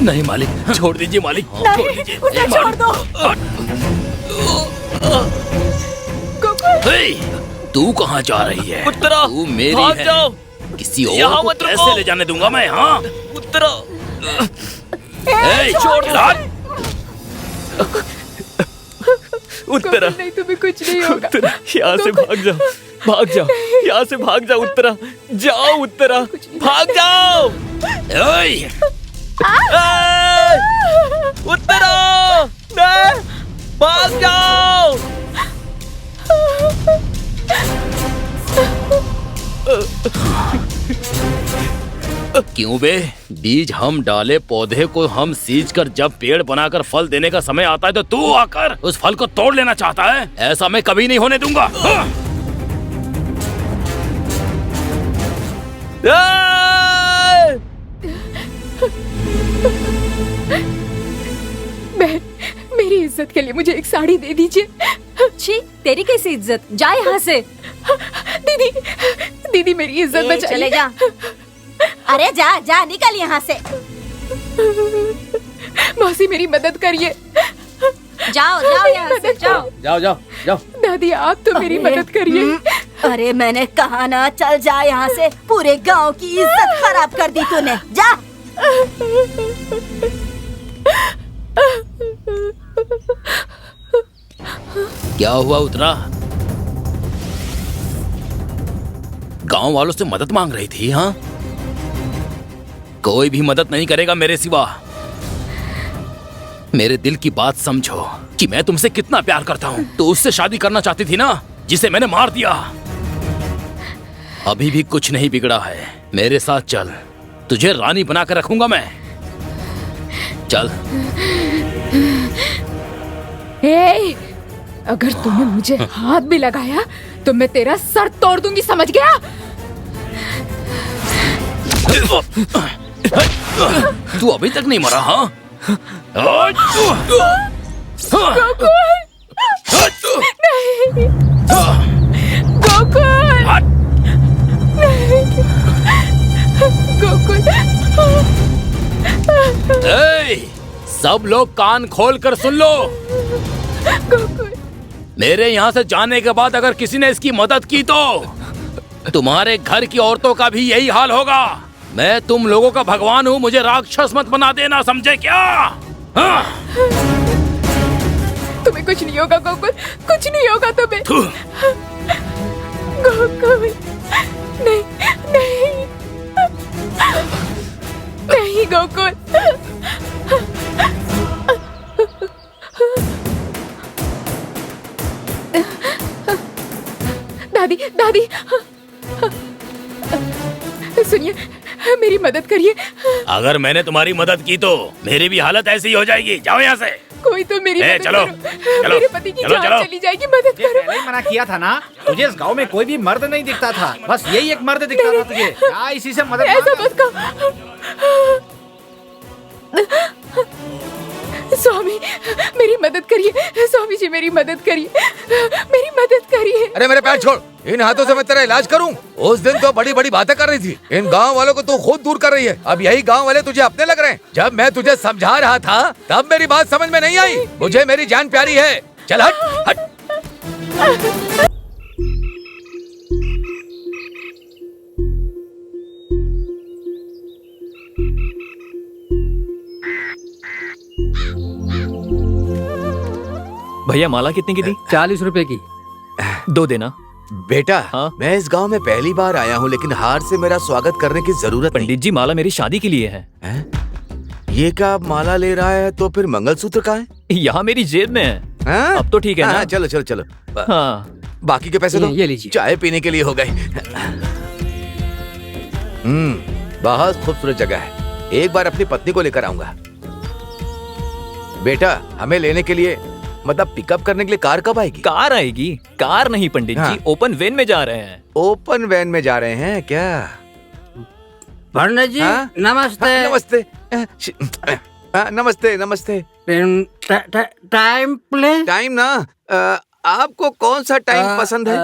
नहीं मालिक, छोड़ दीजिए मालिक, छोड़ दीजिए। उसे छोड़ दो। तू कहाँ जा रही है? उत्तरा, तू मेरी भाग है। जाओ। किसी और यहाँ को मत रुको। कैसे ले जाने दूंगा मैं? हाँ, उत्तरा, छोड़ उत्तरा, नहीं, तुम्हें कुछ नहीं होगा। उत्तरा, यहाँ से भाग जाओ, भाग जाओ, यहाँ से भाग जाओ उत्तरा, जाओ उत्तरा, भाग जाओ। उत्तरा, नहीं, भाग जाओ। क्यों बे? बीज हम डाले, पौधे को हम सींच कर जब पेड़ बनाकर फल देने का समय आता है तो तू आकर उस फल को तोड़ लेना चाहता है? ऐसा मैं कभी नहीं होने दूंगा। बहन, मेरी इज्जत के लिए मुझे एक साड़ी दे दीजिए। छी, तेरी कैसी इज्जत? जा यहाँ से। दीदी, दीदी मेरी इज्जत बचाइए। चले जा। अरे जा जा, निकल यहाँ से। मौसी मेरी मदद करिए। जाओ जाओ यहाँ से, जाओ। जाओ जाओ जाओ। दादी आप तो मेरी मदद करिए। अरे मैंने कहा ना, चल जा यहाँ से। पूरे गांव की इज्जत खराब कर दी तूने, जा। क्या हुआ उत्तरा? गांव वालों से मदद मांग रही थी? हाँ, कोई भी मदद नहीं करेगा मेरे सिवा। मेरे दिल की बात समझो कि मैं तुमसे कितना प्यार करता हूँ। तो उससे शादी करना चाहती थी ना, जिसे मैंने मार दिया। अभी भी कुछ नहीं बिगड़ा है। मेरे साथ चल, तुझे रानी बनाकर रखूंगा मैं। चल। ए, अगर तूने मुझे हाथ भी लगाया तो मैं तेरा सर तोड़ दूंगी, समझ गया? तू अभी तक नहीं मरा? हाँ, गोकुल, गोकुल। सब लोग कान खोल कर सुन लो। गोकुल, मेरे यहाँ से जाने के बाद अगर किसी ने इसकी मदद की तो तुम्हारे घर की औरतों का भी यही हाल होगा। मैं तुम लोगों का भगवान हूँ, मुझे राक्षस मत बना देना, समझे क्या? हाँ? तुम्हें कुछ नहीं होगा गोकुल, कुछ नहीं होगा तुम्हें। गोकुल, नहीं नहीं नहीं गोकुल। दादी, दादी सुनिए, मेरी मदद करिए। अगर मैंने तुम्हारी मदद की तो मेरी भी हालत ऐसी ही हो जाएगी। जाओ यहाँ से। कोई तो मेरी मदद चलो, करो। चलो, मेरे पति की चलो, जान चलो। चली जाएगी, मदद तुझे करो। पहले ही मना किया था ना, तुझे इस गांव में कोई भी मर्द नहीं दिखता था, बस यही एक मर्द दिखता था तुझे। क्या इसी से मदद ऐसा मांग? मत कहो। स्वामी मेरी मदद करिए, स्वामी जी मेरी मदद करिए, मेरी मदद करिए। अरे मेरे पैर छोड़, इन हाथों से मैं तेरा इलाज करूं? उस दिन तो बड़ी बड़ी बातें कर रही थी, इन गांव वालों को तू खुद दूर कर रही है। अब यही गांव वाले तुझे अपने लग रहे हैं। जब मैं तुझे समझा रहा था तब मेरी बात समझ में नहीं आई। मुझे मेरी जान प्यारी है। चल हट हट। भैया माला कितने की दी? 40 रुपए की। 2 देना। बेटा, हाँ? मैं इस गांव में पहली बार आया हूँ, लेकिन हार से मेरा स्वागत करने की जरूरत नहीं। पंडित जी, माला मेरी शादी के लिए है। ये क्या माला ले रहा है? तो फिर मंगलसूत्र कहाँ है? यहाँ मेरी जेब में है। हाँ? अब तो ठीक है ना? हाँ, चलो चलो चलो। हाँ। बाकी के पैसे दो। ये लीजिए। चाय पीने के लिए हो गए। बहुत खूबसूरत जगह है। एक बार अपनी पत्नी को लेकर आऊंगा। बेटा, हमें लेने के लिए, मतलब पिकअप करने के लिए कार कब आएगी? कार आएगी? कार नहीं पंडित हाँ। जी, ओपन वैन में जा रहे हैं। ओपन वैन में जा रहे हैं क्या? पंडित जी हाँ? नमस्ते। हाँ, नमस्ते। नमस्ते नमस्ते। Time please. टाइम ना, आपको कौन सा टाइम पसंद है?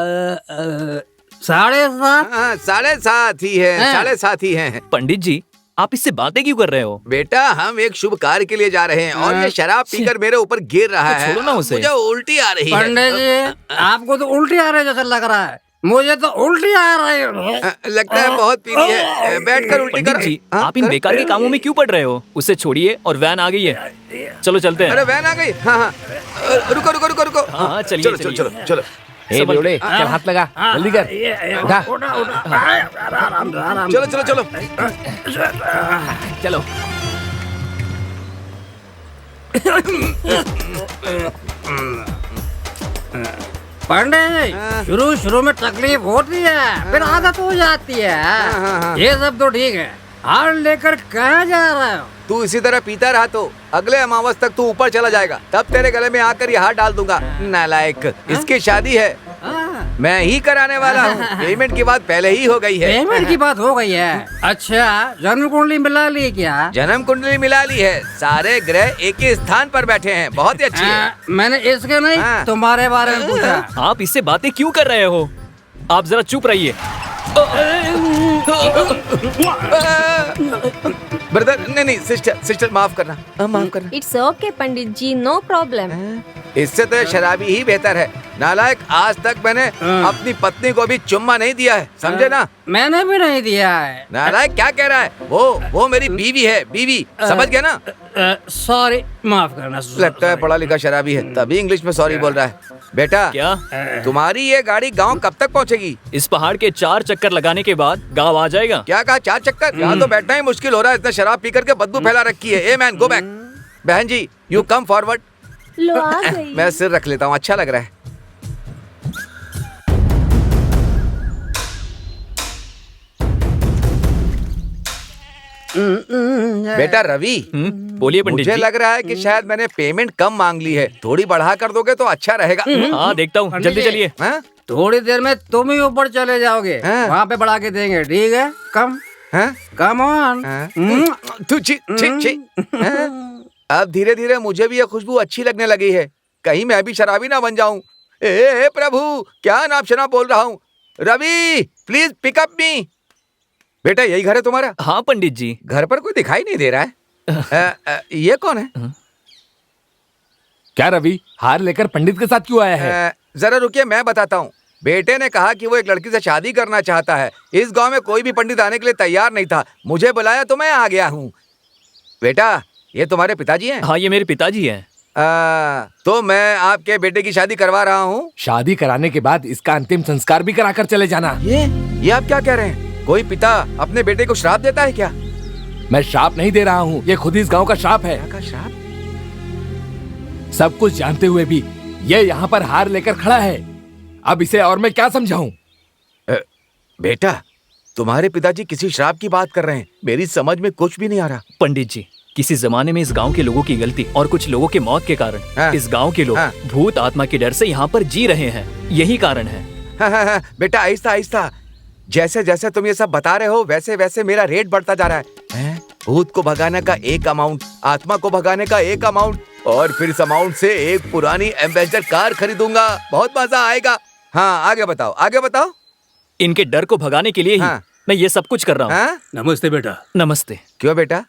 7:30। हाँ, 7:30 ही है, हाँ। 7:30 ही है। पंडित जी, आप इससे बातें क्यों कर रहे हो? बेटा हम एक शुभ कार्य के लिए जा रहे हैं और ये शराब पीकर मेरे ऊपर गिर रहा तो है। छोड़ो ना उसे। मुझे उल्टी आ रही पंडित है। जी आपको तो उल्टी आ रही है जैसा लग रहा है, मुझे तो उल्टी आ रही है। लगता है बहुत पीनी है। बैठकर उल्टी पंडित कर। जी हाँ, आप इन कर। बेकार के कामों में क्यों पड़ रहे हो? उसे छोड़िए और वैन आ गई है, चलो चलते अरे हैं। वैन आ गई। हाँ हाँ रुको रुको रुको रुको। हाँ, चलिए, चलो चलिए। चलो चलो चलो। ए बेवड़े, क्या हाथ लगा? जल्दी कर। उठा। चलो चलो चलो। चलो। पंडित जी शुरू में तकलीफ होती है, फिर आदत हो जाती है। ये सब तो ठीक है, हार लेकर कहाँ जा रहे हो? तू इसी तरह पीता रहा तो अगले अमावस तक तू ऊपर चला जाएगा, तब तेरे गले में आकर ये हाथ डाल दूंगा। नालायक, इसकी शादी है, मैं ही कराने वाला हूँ। पेमेंट की बात पहले ही हो गई है। पेमेंट की बात हो गई है। अच्छा जन्म कुंडली मिला ली क्या? जन्म कुंडली मिला ली है, सारे ग्रह एक ही स्थान पर बैठे हैं, बहुत ही अच्छी है। मैंने इसके नहीं हाँ। तुम्हारे बारे में पूछा। आप इससे बातें क्यों कर रहे हो? आप जरा चुप रहिए। ब्रदर नहीं सिस्टर माफ करना, माफ करना। It's okay Pandit ji, no problem. इससे तो शराबी ही बेहतर है। नालायक, आज तक मैंने अपनी पत्नी को भी चुम्मा नहीं दिया है, समझे ना? मैंने भी नहीं दिया है। नालायक क्या कह रहा है? वो मेरी बीवी है, बीवी, समझ गया ना? सॉरी, माफ करना। लगता है पढ़ा लिखा शराबी है, तभी इंग्लिश में सॉरी बोल रहा है। बेटा क्या? तुम्हारी ये गाड़ी गांव कब तक पहुंचेगी? इस पहाड़ के 4 चक्कर लगाने के बाद गाँव आ जाएगा। क्या कहा, 4 चक्कर? यहाँ तो बैठना ही मुश्किल हो रहा है, इतना शराब पी करके बदबू फैला रखी है। A man, go back. बहन जी, यू कम फॉरवर्ड। लो आ गई। मैं सिर रख लेता हूँ, अच्छा लग रहा है। बेटा रवि, बोलिए पंडित मुझे जी। लग रहा है कि शायद मैंने पेमेंट कम मांग ली है, थोड़ी बढ़ा कर दोगे तो अच्छा रहेगा। हाँ देखता हूँ, जल्दी चलिए। हाँ? थोड़ी देर में तुम ही ऊपर चले जाओगे, हाँ। वहाँ पे बढ़ा के देंगे, ठीक है? कम हाँ? Come on. हाँ? तू छी छी छी। हाँ? अब धीरे धीरे मुझे भी ये खुशबू अच्छी लगने लगी है, कहीं मैं भी शराबी ना बन जाऊं। ए प्रभु, क्या नाप शनाप बोल रहा हूँ। रवि प्लीज पिकअप मी। बेटा यही घर है तुम्हारा? हाँ पंडित जी। घर पर कोई दिखाई नहीं दे रहा है। ये कौन है? क्या रवि, हार लेकर पंडित के साथ क्यों आया है? जरा रुकिए, मैं बताता हूँ। बेटे ने कहा कि वो एक लड़की से शादी करना चाहता है। इस गांव में कोई भी पंडित आने के लिए तैयार नहीं था, मुझे बुलाया तो मैं आ गया हूँ। बेटा ये तुम्हारे पिताजी हैं? हाँ ये मेरे पिताजी हैं। तो मैं आपके बेटे की शादी करवा रहा हूँ। शादी कराने के बाद इसका अंतिम संस्कार भी कराकर चले जाना। ये आप क्या कह रहे हैं? कोई पिता अपने बेटे को श्राप देता है क्या? मैं श्राप नहीं दे रहा हूँ, ये खुद इस गांव का श्राप है। का श्राप? सब कुछ जानते हुए भी ये यहाँ पर हार लेकर खड़ा है, अब इसे और मैं क्या समझाऊं? बेटा तुम्हारे पिताजी किसी श्राप की बात कर रहे हैं, मेरी समझ में कुछ भी नहीं आ रहा। पंडित जी, किसी जमाने में इस गांव के लोगों की गलती और कुछ लोगों के मौत के कारण हाँ। इस गांव के लोग हाँ। भूत आत्मा के डर से यहाँ पर जी रहे हैं, यही कारण है। हाँ, बेटा आहिस्ता आहिस्ता, जैसे जैसे तुम ये सब बता रहे हो वैसे वैसे मेरा रेट बढ़ता जा रहा है। भूत को भगाने का एक अमाउंट, आत्मा को भगाने का एक अमाउंट, और फिर इस अमाउंट से एक पुरानी एम्बेसडर कार खरीदूंगा, बहुत मजा आएगा। हाँ आगे बताओ, आगे बताओ। इनके डर को भगाने के लिए ही हाँ। मैं ये सब कुछ कर रहा हूँ। हाँ? नमस्ते बेटा। नमस्ते। क्यों बेटा,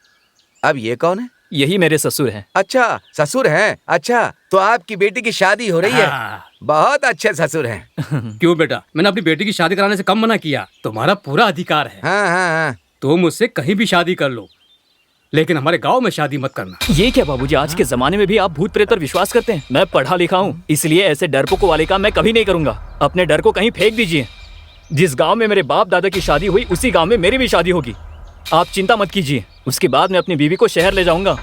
अब ये कौन है? यही मेरे ससुर हैं। अच्छा ससुर हैं। अच्छा तो आपकी बेटी की शादी हो रही है? बहुत अच्छे ससुर हैं। क्यों बेटा, मैंने अपनी बेटी की शादी कराने से कम मना किया? तुम्हारा पूरा अधिकार है, हाँ हाँ हाँ। तुम मुझसे कहीं भी शादी कर लो, लेकिन हमारे गांव में शादी मत करना। ये क्या बाबूजी, आज के जमाने में भी आप भूत प्रेत पर विश्वास करते हैं? मैं पढ़ा लिखा हूँ, इसलिए ऐसे डरपोकों वाले काम मैं कभी नहीं करूंगा। अपने डर को कहीं फेंक दीजिए। जिस गांव में मेरे बाप दादा की शादी हुई उसी गांव में मेरी भी शादी होगी। आप चिंता मत कीजिए, उसके बाद मैं अपनी बीवी को शहर ले जाऊंगा।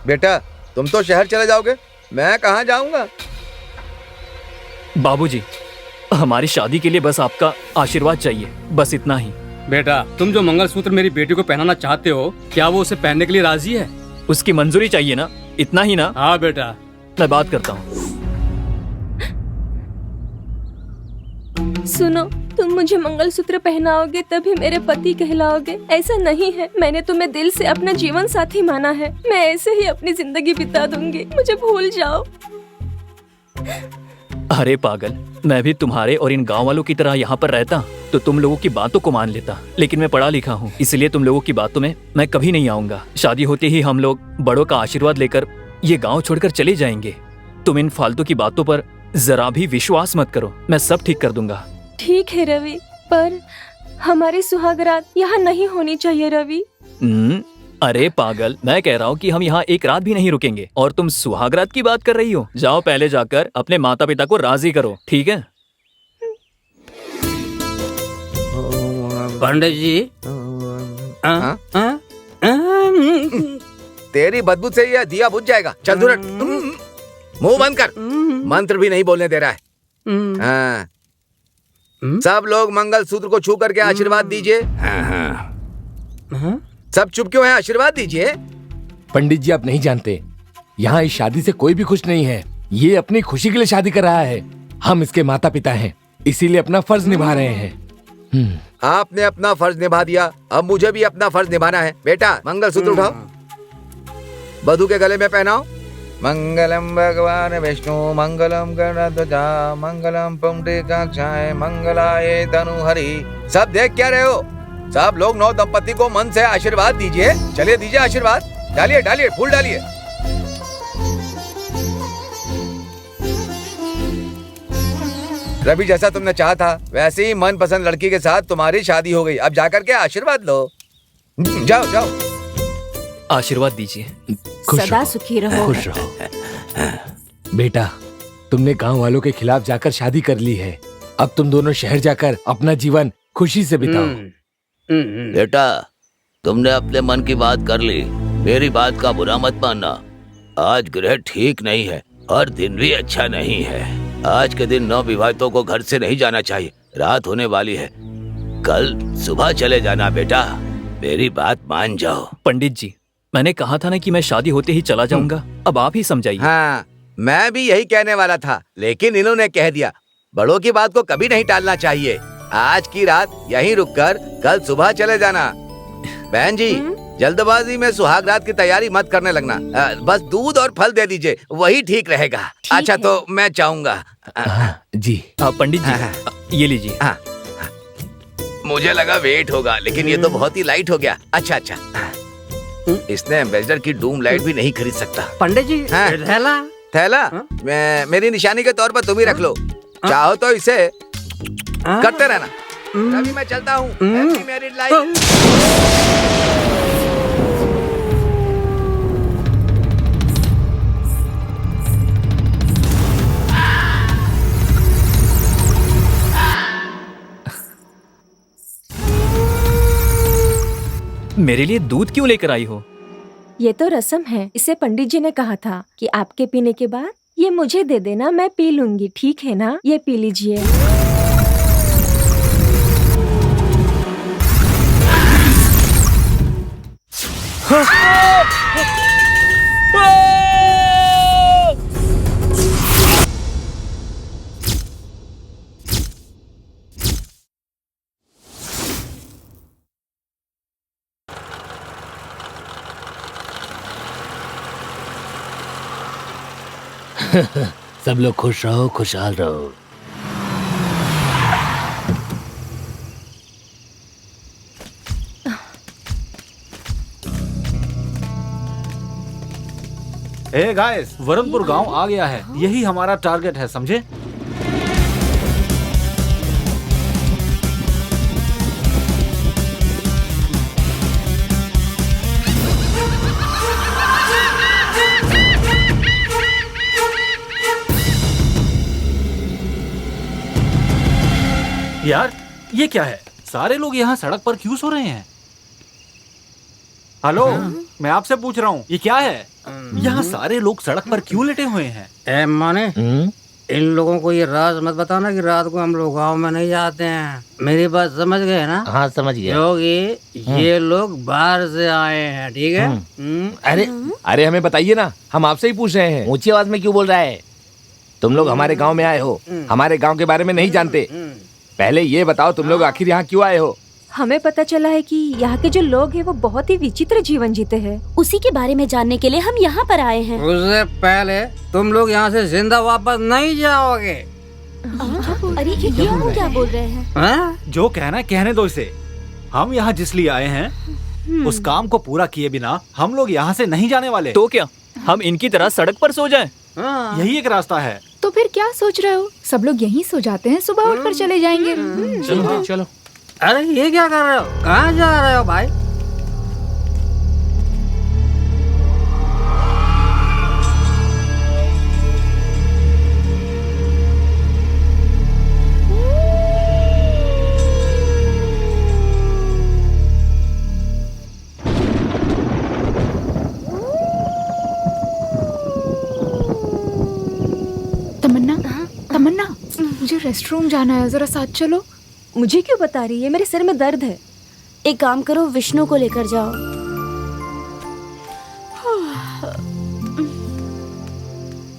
बेटा तुम तो शहर चले जाओगे, मैं कहाँ जाऊंगा? बाबूजी, हमारी शादी के लिए बस आपका आशीर्वाद चाहिए, बस इतना ही। बेटा तुम जो मंगलसूत्र मेरी बेटी को पहनाना चाहते हो, क्या वो उसे पहनने के लिए राजी है? उसकी मंजूरी चाहिए ना, इतना ही ना? हाँ बेटा। मैं बात करता हूँ। सुनो, तुम मुझे मंगलसूत्र पहनाओगे तभी मेरे पति कहलाओगे, ऐसा नहीं है। मैंने तुम्हें दिल से अपना जीवन साथी माना है, मैं ऐसे ही अपनी जिंदगी बिता दूंगी, मुझे भूल जाओ। अरे पागल, मैं भी तुम्हारे और इन गांव वालों की तरह यहाँ पर रहता तो तुम लोगों की बातों को मान लेता, लेकिन मैं पढ़ा लिखा हूँ, इसलिए तुम लोगों की बातों में मैं कभी नहीं आऊंगा। शादी होते ही हम लोग बड़ों का आशीर्वाद लेकर ये गांव छोड़कर चले जाएंगे। तुम इन फालतू की बातों पर जरा भी विश्वास मत करो, मैं सब ठीक कर दूंगा। ठीक है रवि, पर हमारी सुहागरात यहाँ नहीं होनी चाहिए रवि। अरे पागल, मैं कह रहा हूँ कि हम यहाँ एक रात भी नहीं रुकेंगे और तुम सुहागरात की बात कर रही हो। जाओ पहले जाकर अपने माता पिता को राजी करो, ठीक है? पंडित जी, तेरी बदबू से यह दिया बुझ जाएगा। चल दूर हट। मुंह बंद कर, मंत्र भी नहीं बोलने दे रहा है। हाँ। सब लोग मंगल सूत्र को छू करके आशीर्वाद दीजिए। सब चुप क्यों है? आशीर्वाद दीजिए। पंडित जी, आप नहीं जानते, यहाँ इस शादी से कोई भी खुश नहीं है। ये अपनी खुशी के लिए शादी कर रहा है। हम इसके माता पिता हैं, इसीलिए अपना फर्ज निभा रहे हैं। आपने अपना फर्ज निभा दिया, अब मुझे भी अपना फर्ज निभाना है। बेटा, मंगल सूत्र उठाओ, वधू के गले में पहनाओ। मंगलम भगवान विष्णु मंगलम गणध्वजा मंगलम पुंडरीकाक्षाय मंगलाय तनुहरि। सब देख क्या रहे हो? सब लोग नौ दंपति को मन से आशीर्वाद दीजिए। चलिए दीजिए आशीर्वाद। डालिए डालिए, फूल डालिए। रवि, जैसा तुमने चाहा था वैसे ही मनपसंद लड़की के साथ तुम्हारी शादी हो गई। अब जाकर के आशीर्वाद लो। जाओ जाओ। आशीर्वाद दीजिए। सदा सुखी रहो। खुश रहो। बेटा, तुमने गांव वालों के खिलाफ जाकर शादी कर ली है। अब तुम दोनों शहर जाकर अपना जीवन खुशी से बिताओ। बेटा, तुमने अपने मन की बात कर ली। मेरी बात का बुरा मत मानना। आज ग्रह ठीक नहीं है और दिन भी अच्छा नहीं है। आज के दिन नवविवाहितों को घर से नहीं जाना चाहिए। रात होने वाली है, कल सुबह चले जाना। बेटा, मेरी बात मान जाओ। पंडित जी, मैंने कहा था ना कि मैं शादी होते ही चला जाऊंगा। अब आप ही समझाइए। हाँ, मैं भी यही कहने वाला था, लेकिन इन्होंने कह दिया। बड़ों की बात को कभी नहीं टालना चाहिए। आज की रात यहीं रुककर कल सुबह चले जाना। बहन जी, जल्दबाजी में सुहागरात की तैयारी मत करने लगना। बस दूध और फल दे दीजिए, वही ठीक रहेगा। अच्छा है। तो मैं चाहूंगा। जी पंडित जी, ये लीजिए। मुझे लगा वेट होगा, लेकिन ये तो बहुत ही लाइट हो गया। अच्छा अच्छा, इसने एम्बेसडर की डूम लाइट भी नहीं खरीद सकता। पंडित जी, थैला थैला मेरी निशानी के तौर पर तुम ही रख लो। चाहो तो इसे करते रहना। अभी मैं चलता हूँ। Happy married life. मेरे लिए दूध क्यों लेकर आई हो? ये तो रस्म है। इसे पंडित जी ने कहा था कि आपके पीने के बाद ये मुझे दे देना, मैं पी लूंगी। ठीक है ना? ये पी लीजिए। सब लोग खुश रहो, खुशहाल रहो। हे गाइस, वरुणपुर गांव आ गया है। यही हमारा टारगेट है, समझे? यार, ये क्या है? सारे लोग यहाँ सड़क पर क्यों सो रहे हैं? हेलो, मैं आपसे पूछ रहा हूँ, ये क्या है? यहाँ सारे लोग सड़क पर क्यों लेटे हुए हैं? ए माने, इन लोगों को ये राज मत बताना कि रात को हम लोग गांव में नहीं जाते हैं। मेरी बात समझ गए ना? हाँ, समझ गया। क्योंकि ये लोग बाहर से आए हैं, ठीक है? अरे हमें बताइए ना, हम आपसे ही पूछ रहे हैं। ऊंची आवाज में क्यों बोल रहा है? तुम लोग हमारे गांव में आए हो, हमारे गांव के बारे में नहीं जानते। पहले ये बताओ, तुम लोग आखिर यहाँ क्यों आए हो? हमें पता चला है कि यहाँ के जो लोग हैं वो बहुत ही विचित्र जीवन जीते हैं। उसी के बारे में जानने के लिए हम यहाँ पर आए हैं। उससे पहले तुम लोग यहाँ से जिंदा वापस नहीं जाओगे। अरे ये हम क्या बोल रहे हैं? हाँ? जो कहना है कहने दो इसे। हम यहाँ जिस लिए आए हैं उस काम को पूरा किए बिना हम लोग यहाँ से नहीं जाने वाले। तो क्या हम इनकी तरह सड़क पर सो जाएं? यही एक रास्ता है। तो फिर क्या सोच रहे हो? सब लोग यहीं सो जाते हैं, सुबह उठकर चले जाएंगे। चलो चलो। अरे ये क्या कर रहे हो? कहाँ जा रहे हो भाई? तमन्ना, मुझे रेस्टरूम जाना है, जरा साथ चलो। मुझे क्यों बता रही है? मेरे सिर में दर्द है। एक काम करो, विष्णु को लेकर जाओ।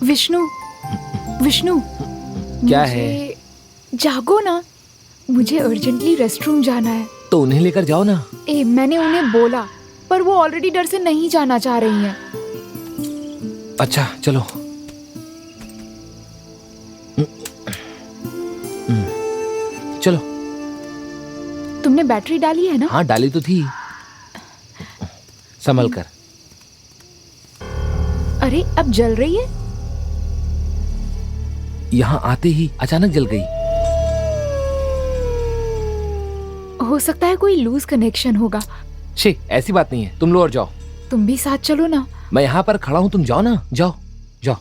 विष्णु, विष्णु क्या है? जागो ना, मुझे अर्जेंटली रेस्टरूम जाना है। तो उन्हें लेकर जाओ ना। मैंने उन्हें बोला, पर वो ऑलरेडी डर से नहीं जाना चाह रही हैं। अच्छा चलो। चलो। तुमने बैटरी डाली है ना? हाँ डाली तो थी। संभल कर। अरे अब जल रही है। यहाँ आते ही अचानक जल गई। हो सकता है कोई लूज कनेक्शन होगा। शे, ऐसी बात नहीं है, तुम लो और जाओ। तुम भी साथ चलो ना। मैं यहाँ पर खड़ा हूँ, तुम जाओ ना, जाओ जाओ।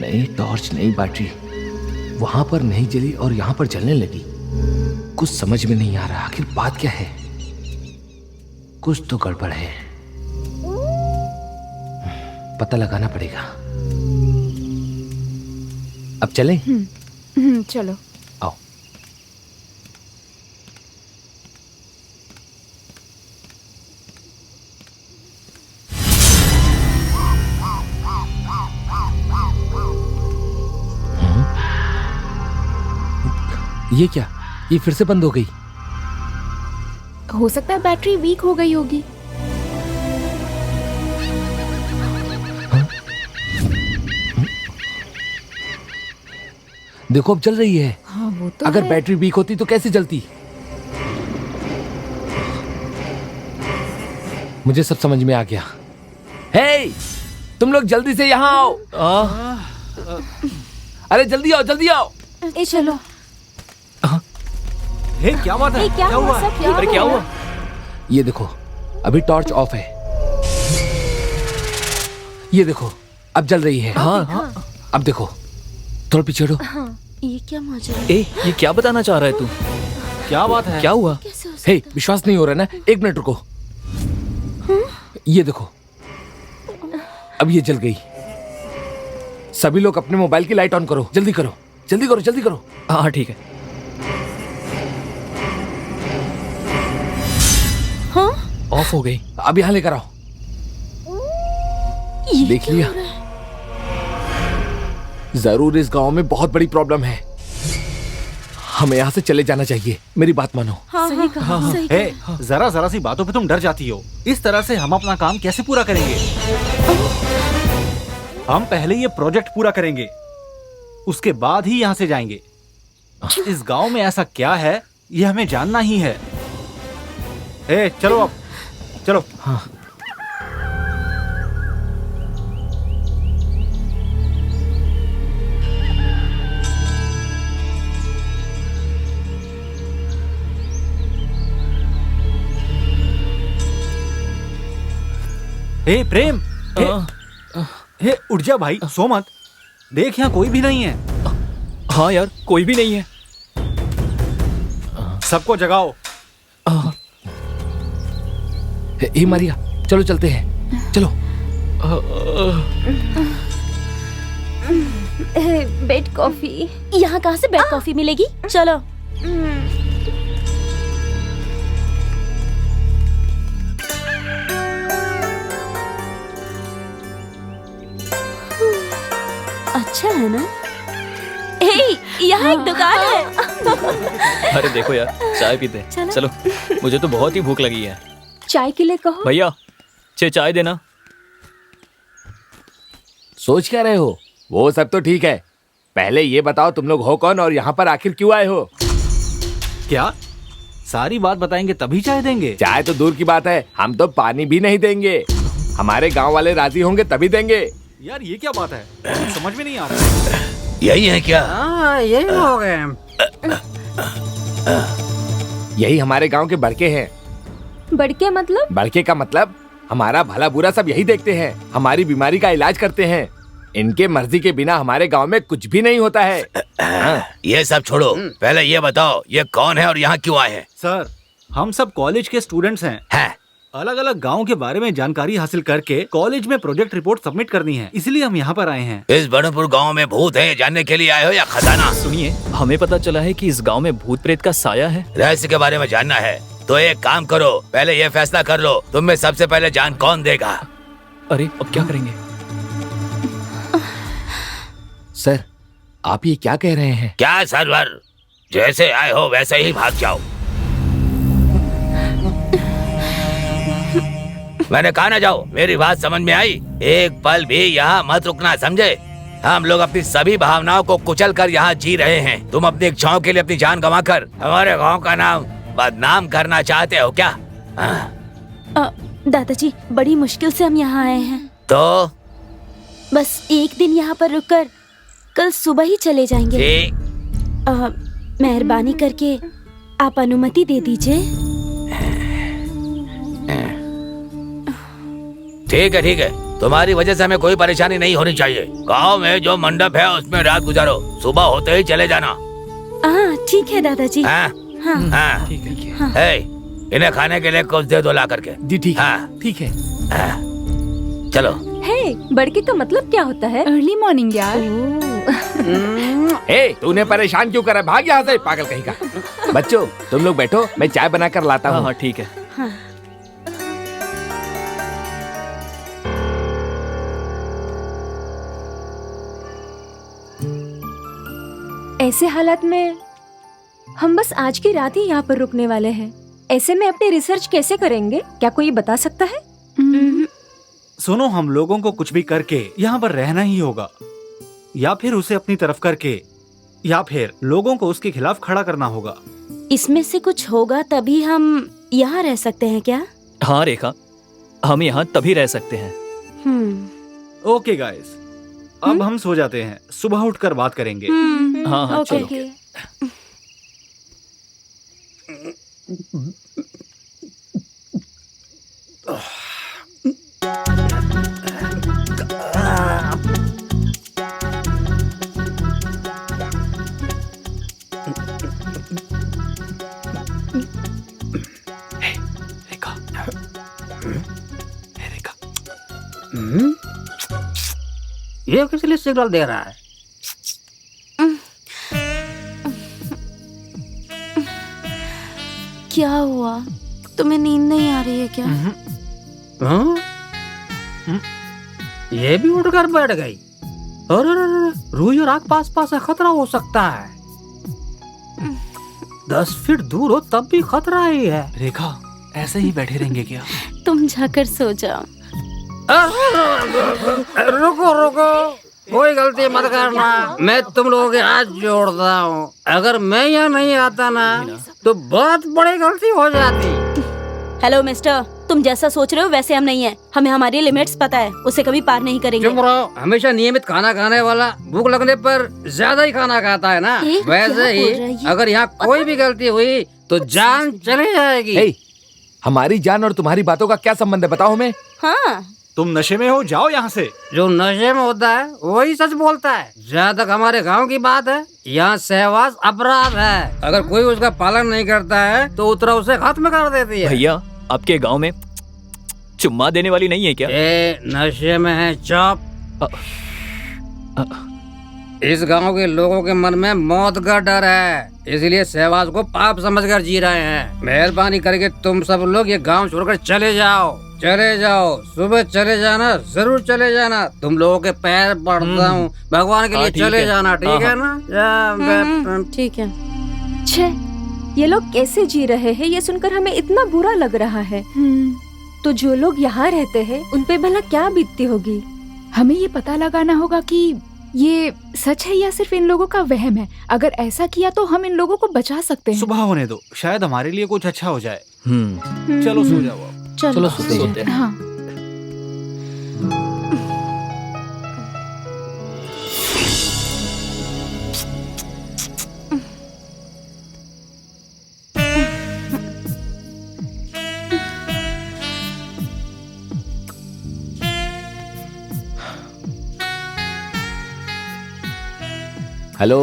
नहीं टॉर्च, नहीं बैटरी, वहां पर नहीं जली और यहाँ पर जलने लगी। कुछ समझ में नहीं आ रहा, आखिर बात क्या है? कुछ तो गड़बड़ है, पता लगाना पड़ेगा। अब चलें? चलो। आओ। ये क्या? ये फिर से बंद हो गई। हो सकता है बैटरी वीक हो गई होगी। देखो अब चल रही है। हाँ वो तो अगर है। बैटरी वीक होती तो कैसे जलती? मुझे सब समझ में आ गया। हे, तुम लोग जल्दी से यहाँ आओ। अरे जल्दी आओ, जल्दी आओ। ए चलो। हे क्या बात है? क्या हुआ? सब अरे क्या हुआ? ये देखो, अभी टॉर्च ऑफ है। ये देखो, अब जल रही है। हाँ। अब देखो, थोड़ा पीछे हटो। ये क्या मजा? ए, ये क्या बताना चाह रहा है तू? क्या बात है? क्या हुआ? हे, विश्वास नहीं हो रहा ना? एक मिनट रुको। ये देखो, अब ये जल गई। सभी लोग अपने मोबाइल की लाइट ऑन करो, जल्दी करो, जल्दी करो, जल्दी करो। हाँ ठीक है। हाँ? ऑफ हो गई। अब यहाँ लेकर आओ। देख लिया? जरूर इस गांव में बहुत बड़ी प्रॉब्लम है। हमें यहाँ से चले जाना चाहिए, मेरी बात मानो। सही कहा, सही कहा। हे, जरा सी बातों पे तुम डर जाती हो। इस तरह से हम अपना काम कैसे पूरा करेंगे? हम पहले ये प्रोजेक्ट पूरा करेंगे, उसके बाद ही यहाँ से जाएंगे। इस गांव में ऐसा क्या है ये हमें जानना ही है। हे, चलो अब, चलो। हाँ। हे प्रेम, हे उठ जा भाई, सो मत। देख यहाँ कोई भी नहीं है। हाँ यार, कोई भी नहीं है। सबको जगाओ। हे मारिया, चलो चलते हैं, चलो। Bed coffee. यहाँ कहाँ से बेड कॉफी मिलेगी? चलो। अच्छा है ना? यहाँ एक दुकान है। अरे देखो यार, चाय पीते हैं। चलो, मुझे तो बहुत ही भूख लगी है। चाय के लिए कहो। भैया, चाय देना। सोच क्या रहे हो? वो सब तो ठीक है, पहले ये बताओ तुम लोग हो कौन और यहाँ पर आखिर क्यों आए हो? क्या सारी बात बताएंगे तभी चाय देंगे? चाय तो दूर की बात है, हम तो पानी भी नहीं देंगे। हमारे गांव वाले राजी होंगे तभी देंगे। यार ये क्या बात है, कुछ समझ में नहीं आ रहा। यही है क्या? हाँ यही लोग हैं। यही हमारे गांव के बड़के हैं। बड़के मतलब? बड़के का मतलब हमारा भला बुरा सब यही देखते हैं, हमारी बीमारी का इलाज करते हैं। इनके मर्जी के बिना हमारे गांव में कुछ भी नहीं होता है। ये सब छोड़ो, पहले ये बताओ ये कौन है और यहाँ क्यों आए हैं? सर हम सब कॉलेज के स्टूडेंट्स हैं। अलग अलग गांव के बारे में जानकारी हासिल करके कॉलेज में प्रोजेक्ट रिपोर्ट सबमिट करनी है, इसलिए हम यहाँ पर आए हैं। इस बड़नपुर गांव में भूत है जानने के लिए आए हो या खजाना? सुनिए, हमें पता चला है कि इस गांव में भूत प्रेत का साया है। रहस्य के बारे में जानना है तो एक काम करो, पहले ये फैसला कर लो तुम में सबसे पहले जान कौन देगा। अरे अब क्या करेंगे? सर आप ये क्या कह रहे हैं? क्या सरवर, जैसे आए हो वैसे ही भाग जाओ। मैंने कहा ना जाओ, मेरी बात समझ में आई? एक पल भी यहाँ मत रुकना, समझे? हम लोग अपनी सभी भावनाओं को कुचल कर यहाँ जी रहे हैं। तुम अपनी इच्छाओं के लिए अपनी जान गंवाकर हमारे गांव का नाम बदनाम करना चाहते हो क्या? दादाजी बड़ी मुश्किल से हम यहाँ आए हैं, तो बस एक दिन यहाँ पर रुककर कल सुबह ही चले जाएंगे। मेहरबानी करके आप अनुमति दे दीजिए। ठीक है, तुम्हारी वजह से हमें कोई परेशानी नहीं होनी चाहिए। गांव में जो मंडप है उसमें रात गुजारो, सुबह होते ही चले जाना। हाँ ठीक है दादाजी। हाँ? हाँ। ठीक है। इन्हें खाने के लिए कुछ दे दो ला करके। जी ठीक है। ठीक है। चलो। हे, बड़के का मतलब क्या होता है? अर्ली मॉर्निंग यार। तूने परेशान क्यों करा? भाग यहाँ से पागल कहीं का। बच्चों तुम लोग बैठो, मैं चाय बना कर लाता हूँ। हाँ ठीक है। हाँ। ऐसे हालात में हम बस आज की रात ही यहाँ पर रुकने वाले हैं। ऐसे में अपनी रिसर्च कैसे करेंगे? क्या कोई बता सकता है? सुनो, हम लोगों को कुछ भी करके यहाँ पर रहना ही होगा, या फिर उसे अपनी तरफ करके, या फिर लोगों को उसके खिलाफ खड़ा करना होगा। इसमें से कुछ होगा तभी हम यहाँ रह सकते हैं क्या? हाँ रेखा, हम यहाँ तभी रह सकते हैं। ओके गाइस, अब हम सो जाते हैं, सुबह उठकर बात करेंगे। हाँ हाँ चलो। रेखा, रेखा, ये किस लिए सिग्नल दे रहा है? क्या हुआ, तुम्हें नींद नहीं आ रही है क्या? हाँ? ये भी उठकर बैठ गई। अरे रूही और आग पास पास है, खतरा हो सकता है। 10 फीट दूर हो तब भी खतरा ही है। रेखा ऐसे ही बैठे रहेंगे क्या? तुम जाकर सो जाओ। रुको रुको, कोई गलती मत करना, मैं तुम लोगों के हाथ जोड़ता हूँ। अगर मैं यहाँ नहीं आता ना तो बहुत बड़ी गलती हो जाती। हेलो मिस्टर, तुम जैसा सोच रहे हो वैसे हम नहीं है। हमें हमारी लिमिट्स पता है, उसे कभी पार नहीं करेंगे। चुप रहो, हमेशा नियमित खाना खाने वाला भूख लगने पर ज्यादा ही खाना खाता है ना। वैसे ही अगर यहाँ कोई भी गलती हुई तो जान चली जाएगी। हमारी जान और तुम्हारी बातों का क्या संबंध है, बताओ हमें। हाँ, तुम नशे में हो, जाओ यहाँ से। जो नशे में होता है वही सच बोलता है। जहाँ तक हमारे गांव की बात है, यहाँ सहवास अपराध है। अगर कोई उसका पालन नहीं करता है तो उत्तरा उसे खत्म कर देती है। भैया आपके गांव में चुम्मा देने वाली नहीं है क्या? नशे में है चौप। इस गांव के लोगों के मन में मौत का डर है, इसलिए सहवास को पाप समझकर जी रहे हैं। मेहरबानी करके तुम सब लोग ये गांव छोड़कर चले जाओ, चले जाओ। सुबह चले जाना, जरूर चले जाना। तुम लोगों के पैर पड़ता हूँ, भगवान के लिए चले जाना, ठीक है ना? ठीक है। छे, ये लोग कैसे जी रहे हैं ये सुनकर हमें इतना बुरा लग रहा है। तो जो लोग यहाँ रहते हैं उन पे भला क्या बीतती होगी? हमें ये पता लगाना होगा कि ये सच है या सिर्फ इन लोगों का वहम है। अगर ऐसा किया तो हम इन लोगों को बचा सकते हैं। सुबह होने दो, शायद हमारे लिए कुछ अच्छा हो जाए। चलो सो जाओ अब। चलो सोते हैं। हाँ। हेलो,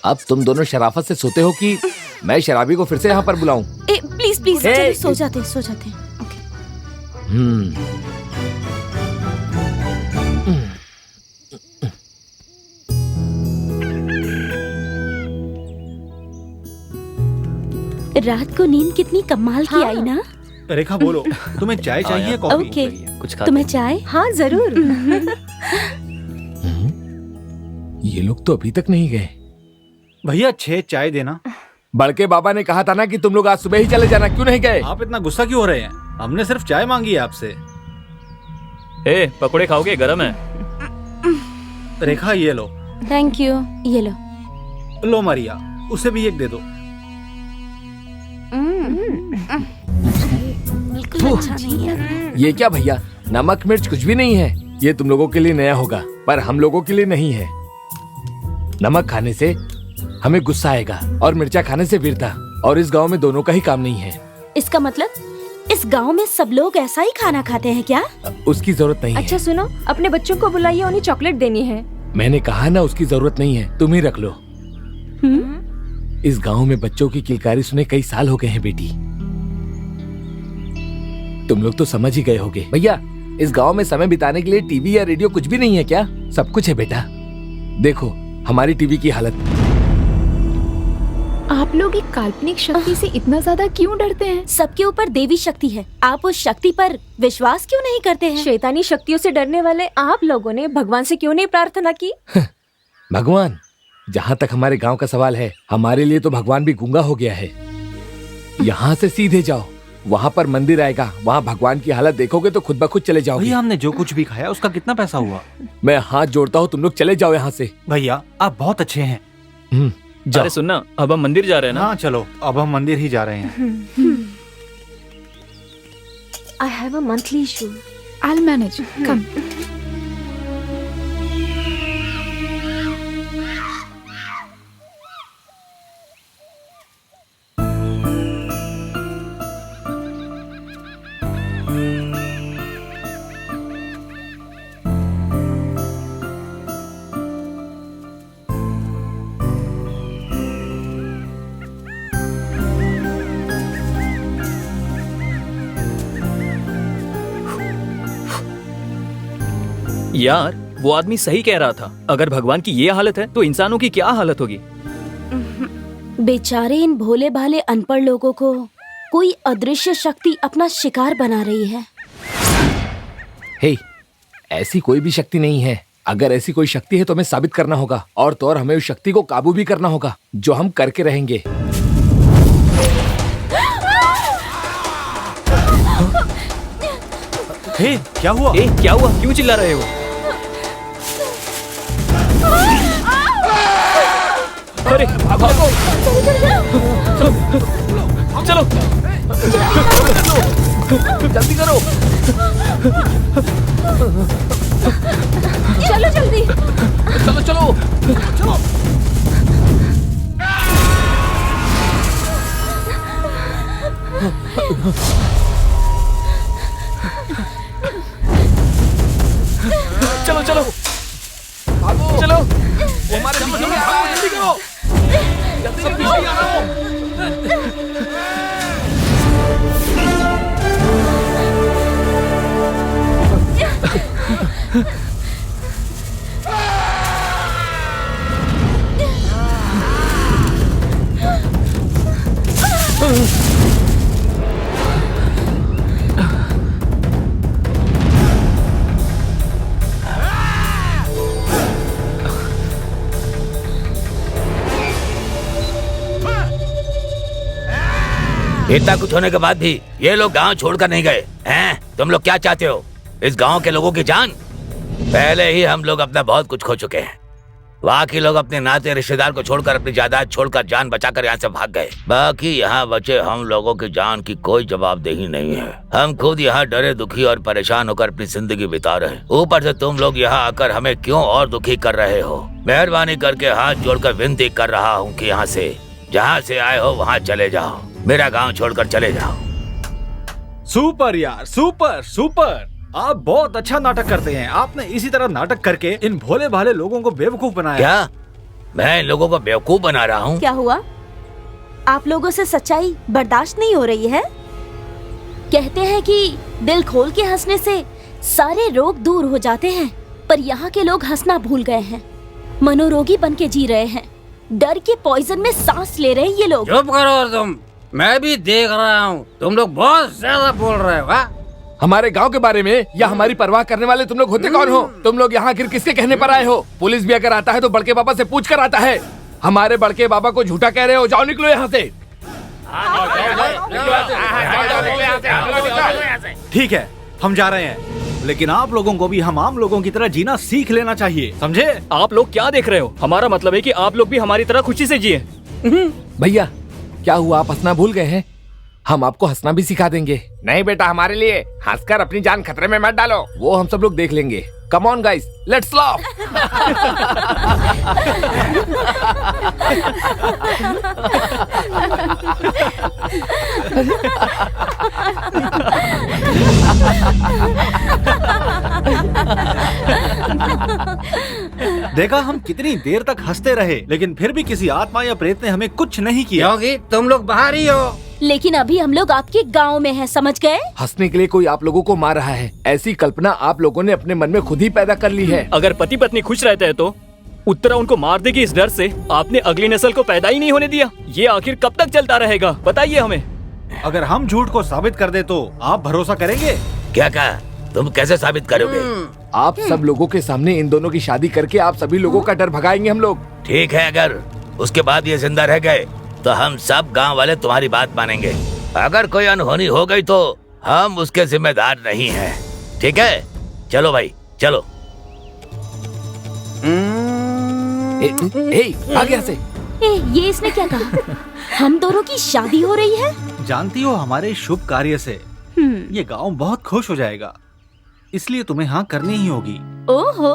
अब तुम दोनों शराफत से सोते हो कि मैं शराबी को फिर से यहाँ पर बुलाऊं? प्लीज प्लीज चलो, सो जाते हैं, सो जाते हैं। रात को नींद कितनी कमाल की आई ना। रेखा बोलो, तुम्हें चाय चाहिए कॉफी? ओके, कुछ खा तुम्हें चाय? हाँ जरूर। ये लोग तो अभी तक नहीं गए। भैया 6 चाय देना। बड़के बाबा ने कहा था ना कि तुम लोग आज सुबह ही चले जाना, क्यों नहीं गए? आप इतना गुस्सा क्यों हो रहे हैं? हमने सिर्फ चाय मांगी है आपसे। ए, पकोड़े खाओगे? गरम है। रेखा ये लो। Thank you. ये लो। लो मारिया, उसे भी एक दे दो। बिल्कुल अच्छा नहीं है। ये क्या भैया, नमक मिर्च कुछ भी नहीं है। ये तुम लोगों के लिए नया होगा, पर हम लोगों के लिए नहीं है। नमक खाने से हमें गुस्सा आएगा और मिर्चा खाने से वीरता, और इस गांव में दोनों का ही काम नहीं है। इसका मतलब इस गांव में सब लोग ऐसा ही खाना खाते हैं क्या? उसकी जरूरत नहीं अच्छा सुनो, अपने बच्चों को बुलाइए, उन्हें चॉकलेट देनी है। मैंने कहा ना, उसकी जरूरत नहीं है, तुम ही रख लो। इस गांव में बच्चों की किलकारी सुने कई साल हो गए हैं बेटी। तुम लोग तो समझ ही गए होगे। भैया, इस गांव में समय बिताने के लिए टीवी या रेडियो कुछ भी नहीं है क्या? सब कुछ है बेटा। देखो हमारी टीवी की हालत। आप लोग एक काल्पनिक शक्ति से इतना ज्यादा क्यों डरते हैं? सबके ऊपर देवी शक्ति है, आप उस शक्ति पर विश्वास क्यों नहीं करते हैं? शैतानी शक्तियों से डरने वाले आप लोगों ने भगवान से क्यों नहीं प्रार्थना की? भगवान, जहाँ तक हमारे गांव का सवाल है, हमारे लिए तो भगवान भी गूंगा हो गया है। यहाँ से सीधे जाओ, वहाँ पर मंदिर आएगा, वहाँ भगवान की हालत देखोगे तो खुद ब खुद चले जाओगे। भैया हमने जो कुछ भी खाया उसका कितना पैसा हुआ? मैं हाथ जोड़ता हूँ, तुम लोग चले जाओ यहाँ से। भैया आप बहुत अच्छे हैं। अरे सुनना, अब हम मंदिर जा रहे हैं ना? हाँ चलो, अब हम मंदिर ही जा रहे हैं। I have a monthly issue. I'll manage. Come. यार, वो आदमी सही कह रहा था। अगर भगवान की ये हालत है तो इंसानों की क्या हालत होगी? बेचारे इन भोले भाले अनपढ़ लोगों को कोई अदृश्य शक्ति अपना शिकार बना रही है। हे, ऐसी कोई भी शक्ति नहीं है। अगर ऐसी कोई शक्ति है तो हमें साबित करना होगा, और तो और हमें उस शक्ति को काबू भी करना होगा, जो हम करके रहेंगे। हे, क्या हुआ? क्या हुआ? क्यों चिल्ला रहे हो? अरे भागो! चलो जल्दी करो। चलो जल्दी। चलो चलो चलो। चलो चलो भागो। चलो। वो हमारे पीछे आ रहा है, जल्दी करो। जल्दी सब पीछे आ रहा हो। इतना कुछ होने के बाद भी ये लोग गांव छोड़कर नहीं गए हैं। तुम लोग क्या चाहते हो? इस गांव के लोगों की जान। पहले ही हम लोग अपना बहुत कुछ खो चुके हैं। वहाँ के लोग अपने नाते रिश्तेदार को छोड़कर, अपनी जायदाद छोड़कर, जान बचाकर यहाँ से भाग गए। बाकी यहाँ बचे हम लोगों की जान की कोई जवाबदेही नहीं है। हम खुद यहाँ डरे, दुखी और परेशान होकर अपनी जिंदगी बिता रहे। ऊपर से तुम लोग यहाँ आकर हमें क्यों और दुखी कर रहे हो। मेहरबानी करके हाथ जोड़कर विनती कर रहा हूँ कि यहाँ से, जहाँ से आए हो वहाँ चले जाओ। मेरा गाँव छोड़कर चले जाओ। सुपर यार, सुपर सुपर। आप बहुत अच्छा नाटक करते हैं। आपने इसी तरह नाटक करके इन भोले भाले लोगों को बेवकूफ बनाया। क्या मैं इन लोगों को बेवकूफ बना रहा हूँ? क्या हुआ? आप लोगों से सच्चाई बर्दाश्त नहीं हो रही है? कहते हैं कि दिल खोल के हंसने से सारे रोग दूर हो जाते हैं, पर यहाँ के लोग हंसना भूल गए हैं। मनोरोगी बन के जी रहे हैं। डर के पॉइजन में सांस ले रहे हैं ये लोग। चुप करो तुम, मैं भी देख रहा हूँ। तुम लोग बहुत ज्यादा बोल रहे हो। हमारे गांव के बारे में या हमारी परवाह करने वाले तुम लोग होते कौन हो? तुम लोग यहाँ आखिर किसके कहने पर आए हो? पुलिस भी अगर आता है तो बड़के बाबा से पूछ कर आता है। हमारे बड़के बाबा को झूठा कह रहे हो। जाओ, निकलो यहाँ से। ठीक है, हम जा रहे हैं, लेकिन आप लोगों को भी हम आम लोगों की तरह जीना सीख लेना चाहिए, समझे? आप लोग क्या देख रहे हो? हमारा मतलब है कि आप लोग भी हमारी तरह खुशी से जिए। भैया क्या हुआ, आप हंसना भूल गए हैं? हम आपको हंसना भी सिखा देंगे। नहीं बेटा, हमारे लिए हंसकर अपनी जान खतरे में मत डालो। वो हम सब लोग देख लेंगे। Come on guys, let's laugh. देखा, हम कितनी देर तक हंसते रहे, लेकिन फिर भी किसी आत्मा या प्रेत ने हमें कुछ नहीं किया। क्योंकि तुम लोग बाहर ही हो। लेकिन अभी हम लोग आपके गांव में हैं, समझ गए? हंसने के लिए कोई आप लोगों को मार रहा है, ऐसी कल्पना आप लोगों ने अपने मन में खुद ही पैदा कर ली है। अगर पति पत्नी खुश रहते हैं तो उत्तरा उनको मार देगी। इस डर से आपने अगली नस्ल को पैदा ही नहीं होने दिया। ये आखिर कब तक चलता रहेगा, बताइए हमें। अगर हम झूठ को साबित कर दे तो आप भरोसा करेंगे? क्या कहा? तुम कैसे साबित करोगे? आप सब लोगों के सामने इन दोनों की शादी करके आप सभी लोगों का डर भगाएंगे हम लोग। ठीक है, अगर उसके बाद ये जिंदा रह गए तो हम सब गांव वाले तुम्हारी बात मानेंगे। अगर कोई अनहोनी हो गई तो हम उसके जिम्मेदार नहीं हैं। ठीक है, चलो भाई, चलो। आ गया से। ये इसने क्या कहा? हम दोनों की शादी हो रही है? जानती हो, हमारे शुभ कार्य से ये गांव बहुत खुश हो जाएगा, इसलिए तुम्हें हाँ करनी ही होगी। ओहो,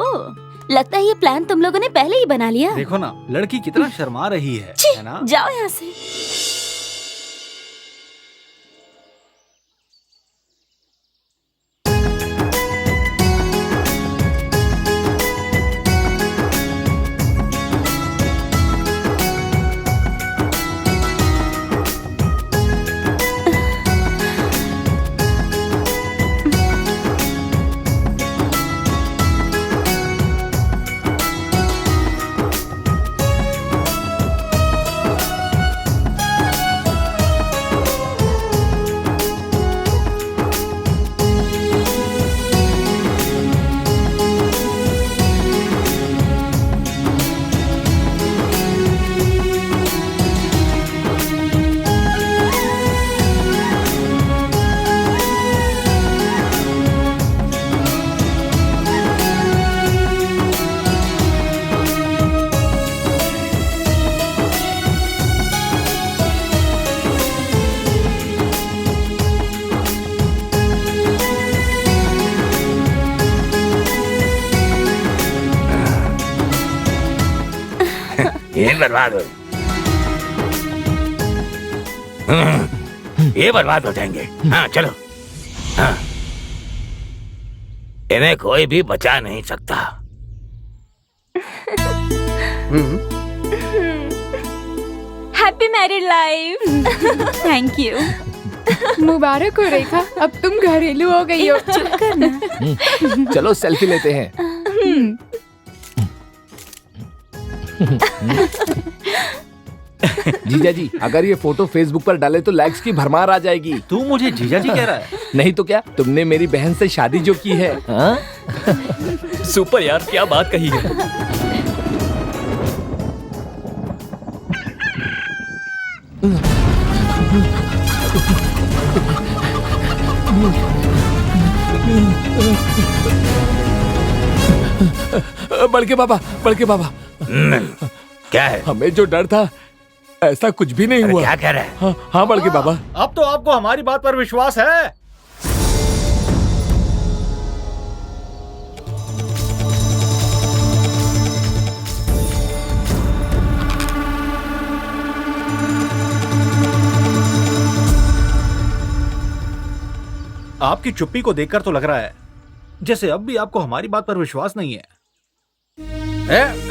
लगता है ये प्लान तुम लोगों ने पहले ही बना लिया। देखो ना, लड़की कितना शर्मा रही है ना? जाओ यहाँ से। ये बर्बाद हो, ये बर्बाद हो जाएंगे। हाँ चलो, हाँ, इन्हें कोई भी बचा नहीं सकता। Happy married life. Thank you. मुबारक हो रेखा, अब तुम घरेलू हो गई हो। चुप करना। चलो सेल्फी लेते हैं। जीजा जी, अगर ये फोटो फेसबुक पर डाले तो लाइक्स की भरमार आ जाएगी। तू मुझे जीजा जी कह रहा है? नहीं तो क्या, तुमने मेरी बहन से शादी जो की है। हाँ? सुपर यार, क्या बात कही है। बड़के बाबा, बड़के बाबा, क्या है? हमें जो डर था ऐसा कुछ भी नहीं हुआ। क्या कह रहा है? हाँ, हाँ बड़के बाबा। अब तो आपको हमारी बात पर विश्वास है। आपकी चुप्पी को देखकर तो लग रहा है जैसे अब भी आपको हमारी बात पर विश्वास नहीं है।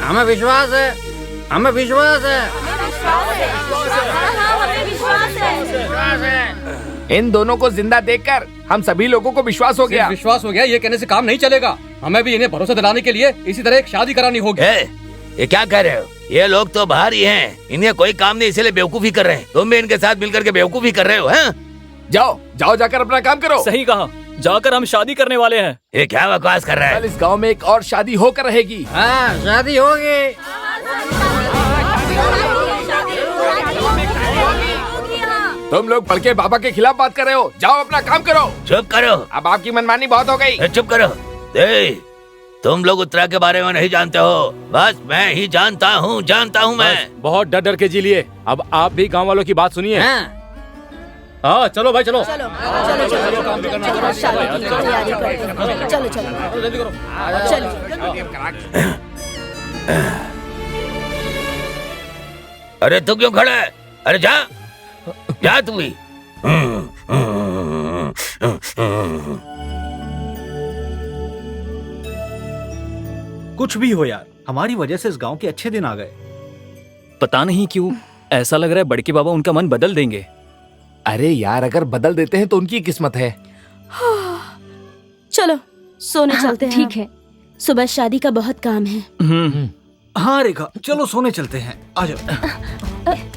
हमें विश्वास है, हमें विश्वास है। इन दोनों को जिंदा देखकर हम सभी लोगों को विश्वास हो गया। विश्वास हो गया, ये कहने से काम नहीं चलेगा। हमें भी इन्हें भरोसा दिलाने के लिए इसी तरह एक शादी करानी होगी। ये क्या कह रहे हो? ये लोग तो बाहर ही हैं, इन्हें कोई काम नहीं, इसलिए बेवकूफी कर रहे हैं। तुम भी इनके साथ मिलकर के बेवकूफी कर रहे हो, हैं? जाओ जाओ, जाकर अपना काम करो। सही कहा, जाकर हम शादी करने वाले हैं। ये क्या बकवास कर रहा है? कल इस गांव में एक और शादी होकर रहेगी। हाँ, शादी होगी। तुम लोग बड़के बाबा के खिलाफ बात कर रहे हो। जाओ अपना काम करो। चुप करो। अब आपकी मनमानी बहुत हो गई। चुप करो। तुम लोग उत्तरा के बारे में नहीं जानते हो, बस मैं ही जानता हूँ मैं। बहुत डर डर के जी लिए, अब आप भी गांव वालों की बात सुनिए। हाँ चलो भाई, चलो चलो जल्दी करो। अरे तू क्यों खड़ा है? अरे जा जा तू भी। कुछ भी हो यार, हमारी वजह से इस गांव के अच्छे दिन आ गए। पता नहीं क्यों ऐसा लग रहा है बड़के बाबा उनका मन बदल देंगे। अरे यार, अगर बदल देते हैं तो उनकी किस्मत है। चलो सोने चलते हैं। ठीक है। सुबह शादी का बहुत काम है। हाँ रेखा, चलो सोने चलते हैं। आ जाओ।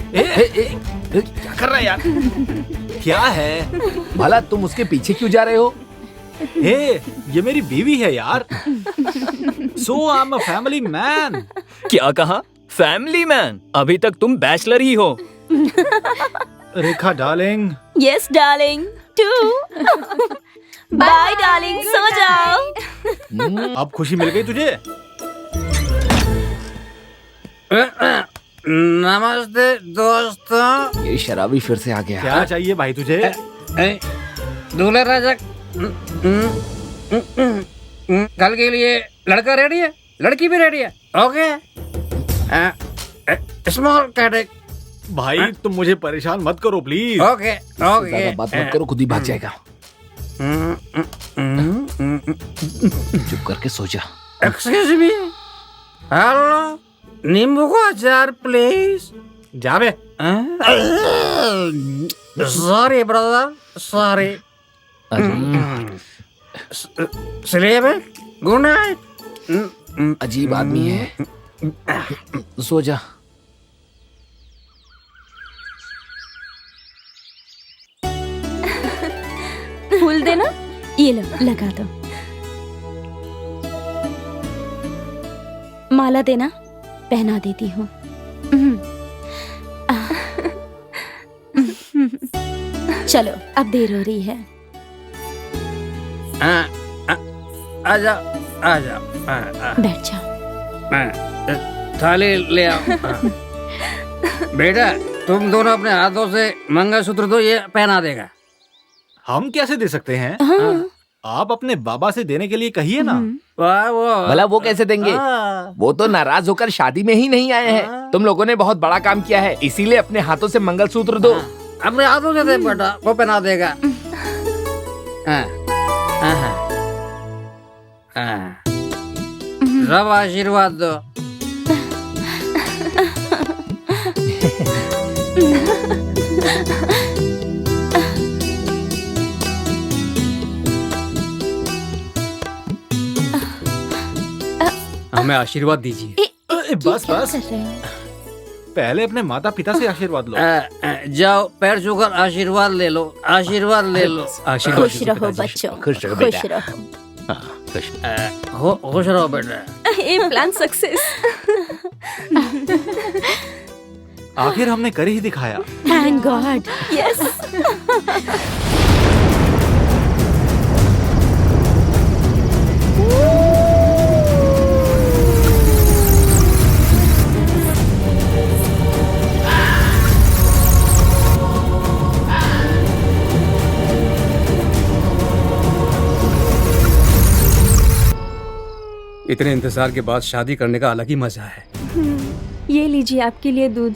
क्या कर रहा है यार? क्या है? भला तुम उसके पीछे क्यों जा रहे हो? ये मेरी बीवी है यार। So I am a family man. क्या कहा? Family man? अभी तक तुम बैचलर ही हो। Rekha darling. Yes darling, too. Bye darling, सो जाओ। अब खुशी मिल गई तुझे? नमस्ते दोस्तों। ये शराबी फिर से आ गया। क्या चाहिए भाई तुझे? दूल्हे राजा, कल के लिए लड़का रेडी है, लड़की भी रेडी है। ओके, स्मॉल कैटेक। भाई तुम मुझे परेशान मत करो प्लीज। ओके ओके, ज्यादा बात मत करो, खुद ही भाग जाएगा। चुप करके सो जा। एक्सक्यूज मी, हेलो, नींबू को अचार प्लीज। जा बे। Sorry brother, sorry. Sleep, good night. अजीब आदमी है। सो जा। फूल देना, ये लो लगा दो। माला देना, पहना देती हूँ। चलो अब देर हो रही है। आजा आजा, बैठ जाओ। थाली ले आओ। बेटा तुम दोनों अपने हाथों से मंगलसूत्र दो, ये पहना देगा। हम कैसे दे सकते हैं? आप अपने बाबा से देने के लिए कहिए ना। भला वो कैसे देंगे? वो तो नाराज होकर शादी में ही नहीं आए हैं। तुम लोगों ने बहुत बड़ा काम किया है, इसीलिए अपने हाथों से मंगलसूत्र दो। अपने हाथों से दे बेटा, वो पहना देगा। सब आशीर्वाद दो। हमें आशीर्वाद दीजिए। बस बस, पहले अपने माता पिता से आशीर्वाद लो। जाओ पैर छूकर आशीर्वाद ले लो, आशीर्वाद ले लो। खुश रहो बच्चों, खुश रहो। खुश रहो बेटा। ये प्लान सक्सेस। आखिर हमने कर ही दिखाया। Thank God. यस। इतने इंतजार के बाद शादी करने का अलग ही मजा है। ये लीजिए आपके लिए दूध।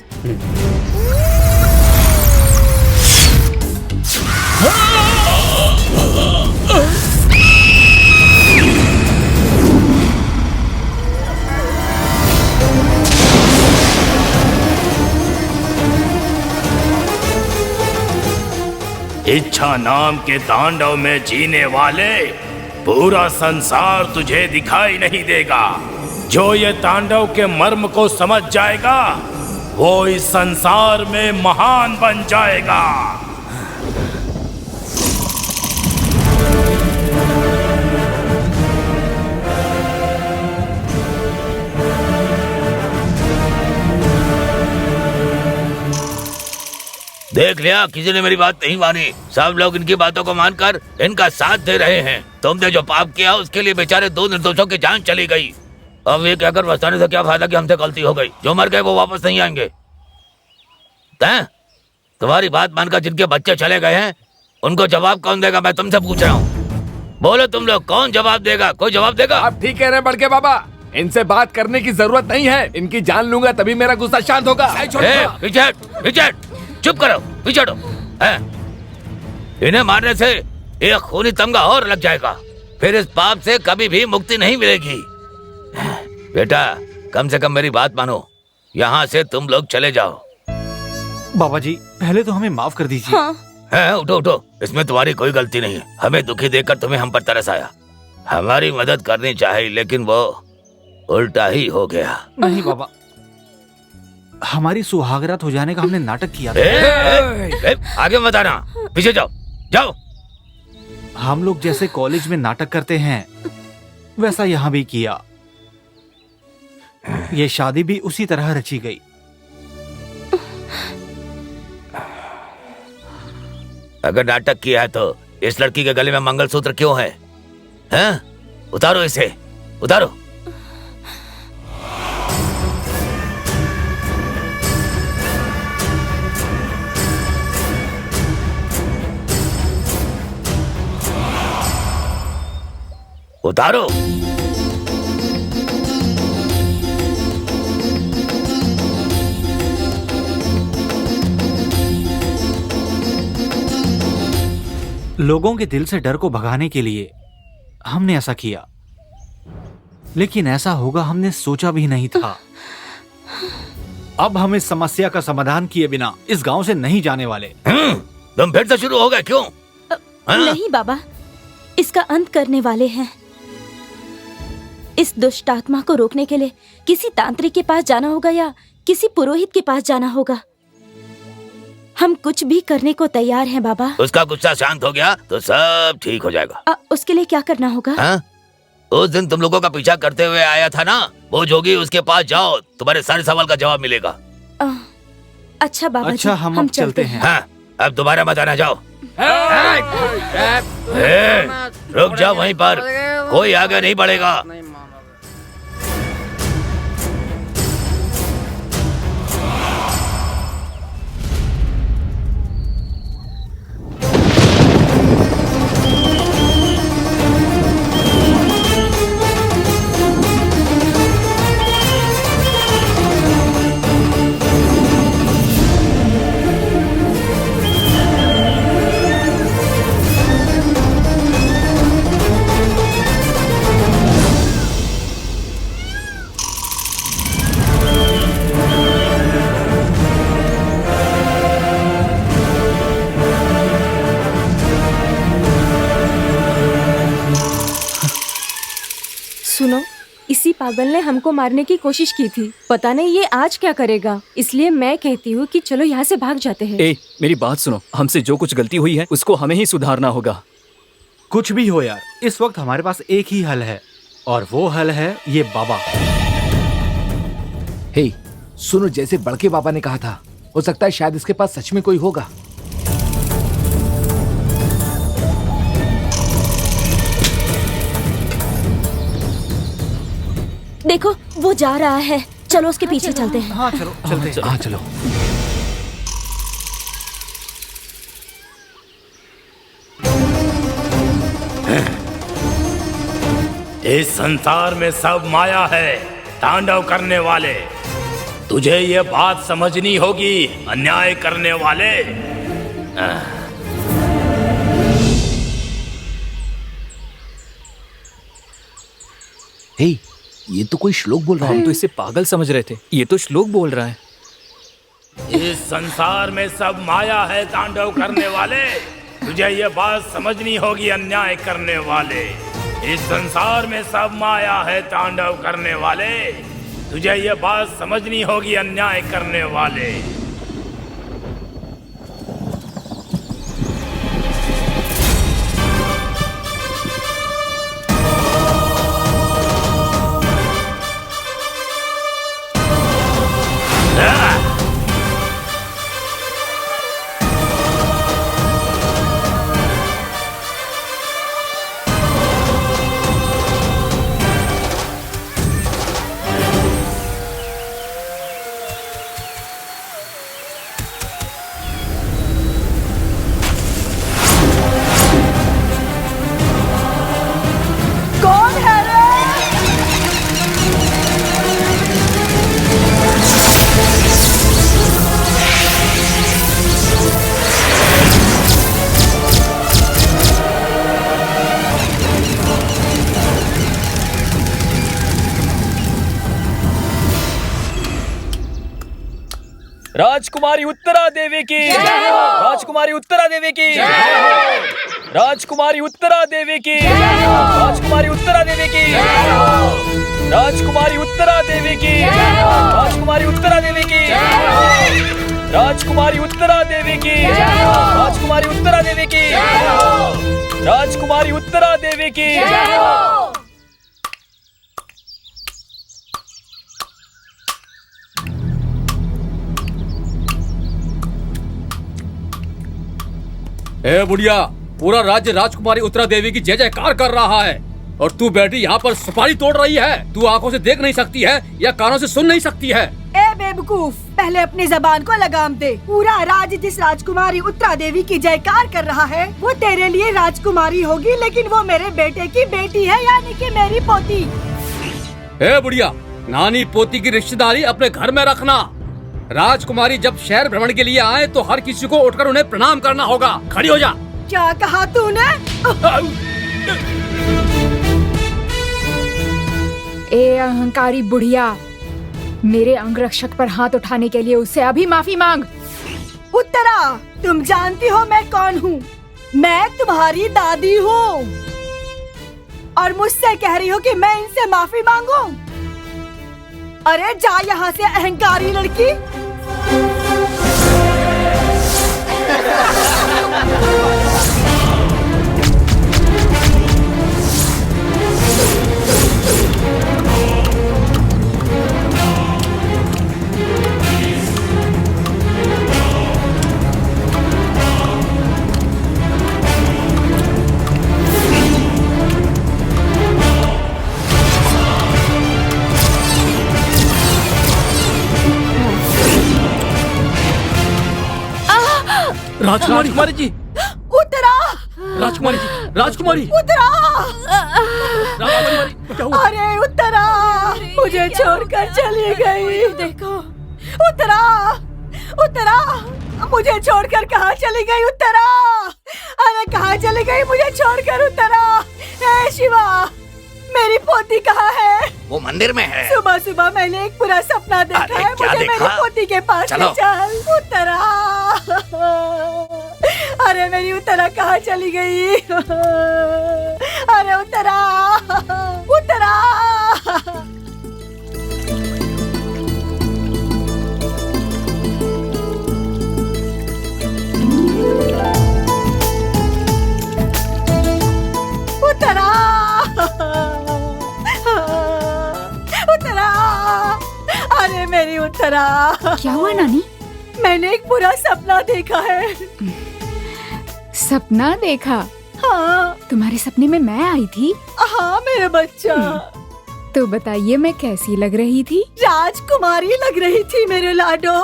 इच्छा नाम के तांडव में जीने वाले पूरा संसार तुझे दिखाई नहीं देगा। जो ये तांडव के मर्म को समझ जाएगा वो इस संसार में महान बन जाएगा। देख लिया, किसी ने मेरी बात नहीं मानी। सब लोग इनकी बातों को मानकर इनका साथ दे रहे हैं। तुमने जो पाप किया उसके लिए बेचारे 2 निर्दोषों की जान चली गई। अब ये कहकर बताने से क्या फायदा कि हमसे गलती हो गई। जो मर गए वो वापस नहीं आएंगे। तुम्हारी बात मानकर जिनके बच्चे चले गए हैं उनको जवाब कौन देगा? मैं तुमसे पूछ रहा हूँ। बोलो तुम लोग, कौन जवाब देगा? कोई जवाब देगा? आप ठीक कह रहे हैं बड़के बाबा, इनसे बात करने की जरूरत नहीं है। इनकी जान लूंगा तभी मेरा गुस्सा शांत होगा। पीछे चुप करो, पीछे हटो। इन्हें मारने से एक खूनी तमगा और लग जाएगा। फिर इस पाप से कभी भी मुक्ति नहीं मिलेगी। बेटा, कम से कम मेरी बात मानो। यहाँ से तुम लोग चले जाओ। बाबा जी, पहले तो हमें माफ कर दीजिए। हाँ। उठो उठो, इसमें तुम्हारी कोई गलती नहीं है। हमें दुखी देखकर तुम्हें हम पर तरस आया। हमारी मदद करनी चाहिए लेकिन वो उल्टा ही हो गया। नहीं बाबा, हमारी सुहागरात हो जाने का हमने नाटक किया था। आगे मत आना, पीछे जाओ जाओ। हम लोग जैसे कॉलेज में नाटक करते हैं वैसा यहाँ भी किया। ये शादी भी उसी तरह रची गई। अगर नाटक किया है तो इस लड़की के गले में मंगलसूत्र क्यों है? हैं? उतारो इसे, उतारो। उतारो। लोगों के दिल से डर को भगाने के लिए हमने ऐसा किया, लेकिन ऐसा होगा हमने सोचा भी नहीं था। अब हम इस समस्या का समाधान किए बिना इस गांव से नहीं जाने वाले। तुम फिर से शुरू हो गए क्यों? नहीं बाबा, इसका अंत करने वाले हैं। इस दुष्ट आत्मा को रोकने के लिए किसी तांत्रिक के पास जाना होगा या किसी पुरोहित के पास जाना होगा। हम कुछ भी करने को तैयार हैं बाबा। उसका गुस्सा शांत हो गया तो सब ठीक हो जाएगा। उसके लिए क्या करना होगा? उस दिन तुम लोगों का पीछा करते हुए आया था ना, वो जोगी, उसके पास जाओ, तुम्हारे सारे सवाल का जवाब मिलेगा। अच्छा बाबा अच्छा, जी, हम चलते हैं। हाँ, अब दोबारा मत आना, जाओ। रुक जाओ वहीं पर, कोई आगे नहीं बढ़ेगा। सुनो, इसी पागल ने हमको मारने की कोशिश की थी। पता नहीं ये आज क्या करेगा। इसलिए मैं कहती हूँ कि चलो यहाँ से भाग जाते हैं। मेरी बात सुनो, हमसे जो कुछ गलती हुई है उसको हमें ही सुधारना होगा। कुछ भी हो यार, इस वक्त हमारे पास एक ही हल है और वो हल है ये बाबा। हे, सुनो, जैसे बड़के बाबा ने कहा था, हो सकता है शायद इसके पास सच में कोई होगा। देखो वो जा रहा है, चलो उसके पीछे चलते हैं। हाँ चलो, चलते हैं। हाँ चलो। इस संसार में सब माया है, तांडव करने वाले। तुझे ये बात समझनी होगी, अन्याय करने वाले। हे, ये तो कोई श्लोक बोल रहा है। हम तो इसे पागल समझ रहे थे, ये तो श्लोक बोल रहा है। इस संसार में सब माया है, तांडव करने वाले। तुझे ये बात समझनी होगी, अन्याय करने वाले। इस संसार में सब माया है, तांडव करने वाले। तुझे ये बात समझनी होगी, अन्याय करने वाले। राजकुमारी उत्तरा देवी की, राजकुमारी उत्तरा देवी की, राजकुमारी उत्तरा देवी की, राजकुमारी उत्तरा देवी की, राजकुमारी उत्तरा देवी की, राजकुमारी उत्तरा देवी की, राजकुमारी उत्तरा देवी की, राजकुमारी उत्तरा देवी की, राजकुमारी उत्तरा देवी की। ए बुढ़िया, पूरा राज्य राजकुमारी उत्तरा देवी की जय जयकार कर रहा है और तू बैठी यहाँ पर सुपारी तोड़ रही है। तू आंखों से देख नहीं सकती है या कानों से सुन नहीं सकती है? ए बेवकूफ, पहले अपनी जबान को लगाम दे। पूरा राज्य जिस राजकुमारी उत्तरा देवी की जयकार कर रहा है वो तेरे लिए राजकुमारी होगी, लेकिन वो मेरे बेटे की बेटी है, यानी कि मेरी पोती। ए बुढ़िया, नानी पोती की रिश्तेदारी अपने घर में रखना। राजकुमारी जब शहर भ्रमण के लिए आए तो हर किसी को उठकर उन्हें प्रणाम करना होगा। खड़ी हो जा। क्या कहा तूने? ए अहंकारी बुढ़िया, मेरे अंगरक्षक पर हाथ उठाने के लिए उससे अभी माफी मांग। उत्तरा, तुम जानती हो मैं कौन हूँ? मैं तुम्हारी दादी हूँ और मुझसे कह रही हो कि मैं इनसे माफी मांगू? अरे जा यहाँ से अहंकारी लड़की। राजकुमारी जी, उत्तरा, राजकुमारी जी, राजकुमारी, उत्तरा, राजकुमारी, अरे उत्तरा मुझे छोड़कर चली गई। देखो उत्तरा, उत्तरा मुझे छोड़कर कहाँ चली गई? उत्तरा, अरे कहाँ चली गई मुझे छोड़कर? उत्तरा, हे शिवा, मेरी पोती कहाँ है? वो मंदिर में है। सुबह सुबह मैंने एक पूरा सपना देखा है। मुझे मेरी पोती के पास ले चल। उत्तरा, अरे मेरी उत्तरा कहाँ चली गई? अरे उत्तरा, उत्तरा। उत्तरा, उत्तरा, अरे मेरी उत्तरा। क्या हुआ नानी? मैंने एक बुरा सपना देखा है। सपना देखा? हाँ। तुम्हारे सपने में मैं आई थी? हाँ मेरे बच्चा। तो बताइए मैं कैसी लग रही थी? राजकुमारी लग रही थी मेरे लाडो।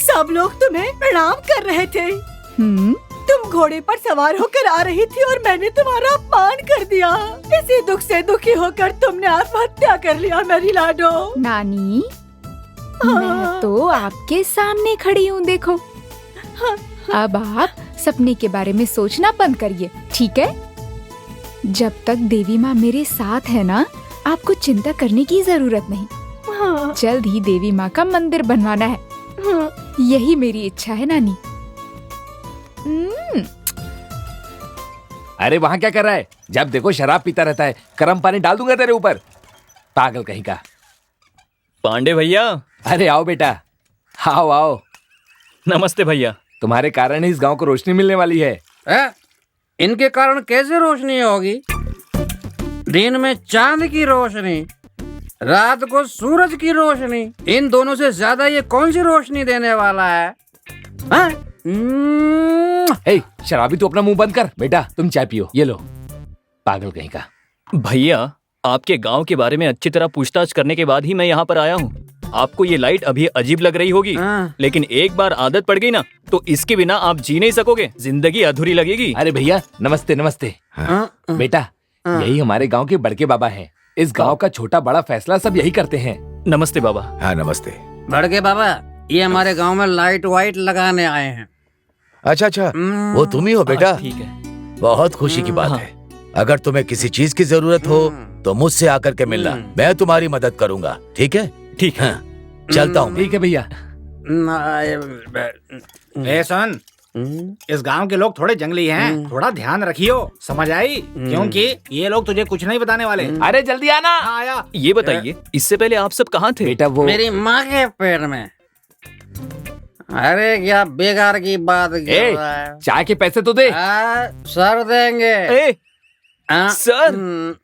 सब लोग तुम्हें प्रणाम कर रहे थे। तुम तुम घोड़े पर सवार होकर आ रही थी और मैंने तुम्हारा अपमान कर दिया। इसी दुख से दुखी होकर तुमने आत्महत्या कर लिया मेरी लाडो। नानी, मैं तो आपके सामने खड़ी हूँ, देखो। अब आप सपने के बारे में सोचना बंद करिए, ठीक है? जब तक देवी माँ मेरे साथ है ना, आपको चिंता करने की जरूरत नहीं। जल्द ही देवी माँ का मंदिर बनवाना है, यही मेरी इच्छा है नानी। अरे वहाँ क्या कर रहा है? जब देखो शराब पीता रहता है। गर्म पानी डाल दूंगा तेरे ऊपर, पागल कहीं का। पांडे भैया, अरे आओ बेटा, आओ आओ। नमस्ते भैया। तुम्हारे कारण ही इस गांव को रोशनी मिलने वाली है। इनके कारण कैसे रोशनी होगी? दिन में चांद की रोशनी, रात को सूरज की रोशनी, इन दोनों से ज्यादा ये कौन सी रोशनी देने वाला है? ए, शराबी तू अपना मुंह बंद कर। बेटा तुम चाय पियो, ये लो। पागल कहीं का। भैया, आपके गांव के बारे में अच्छी तरह पूछताछ करने के बाद ही मैं यहाँ पर आया हूँ। आपको ये लाइट अभी अजीब लग रही होगी, लेकिन एक बार आदत पड़ गई ना, तो इसके बिना आप जी नहीं सकोगे, जिंदगी अधूरी लगेगी। अरे भैया नमस्ते नमस्ते। बेटा यही हमारे गांव के बड़के बाबा हैं। इस गांव का छोटा बड़ा फैसला सब यही करते हैं। नमस्ते बाबा। हाँ नमस्ते। बड़के बाबा, ये हमारे गांव में लाइट वाइट लगाने आए हैं। अच्छा अच्छा, वो तुम ही हो बेटा? ठीक है। बहुत खुशी की बात है। अगर तुम्हें किसी चीज की जरूरत हो तो मुझसे आकर के मिलना, मैं तुम्हारी मदद करूंगा। ठीक है? ठीक है। चलता हूँ। ठीक है भैया। ए सुन, इस गांव के लोग थोड़े जंगली हैं, थोड़ा ध्यान रखियो, समझ आई? क्योंकि ये लोग तुझे कुछ नहीं बताने वाले। अरे जल्दी आना। आया। ये बताइए, इससे पहले आप सब कहाँ थे? बेटा वो मेरी माँ के पेट में। अरे क्या बेकार की बात कर रहा है? चाय के पैसे तो दे। सर देंगे। सर।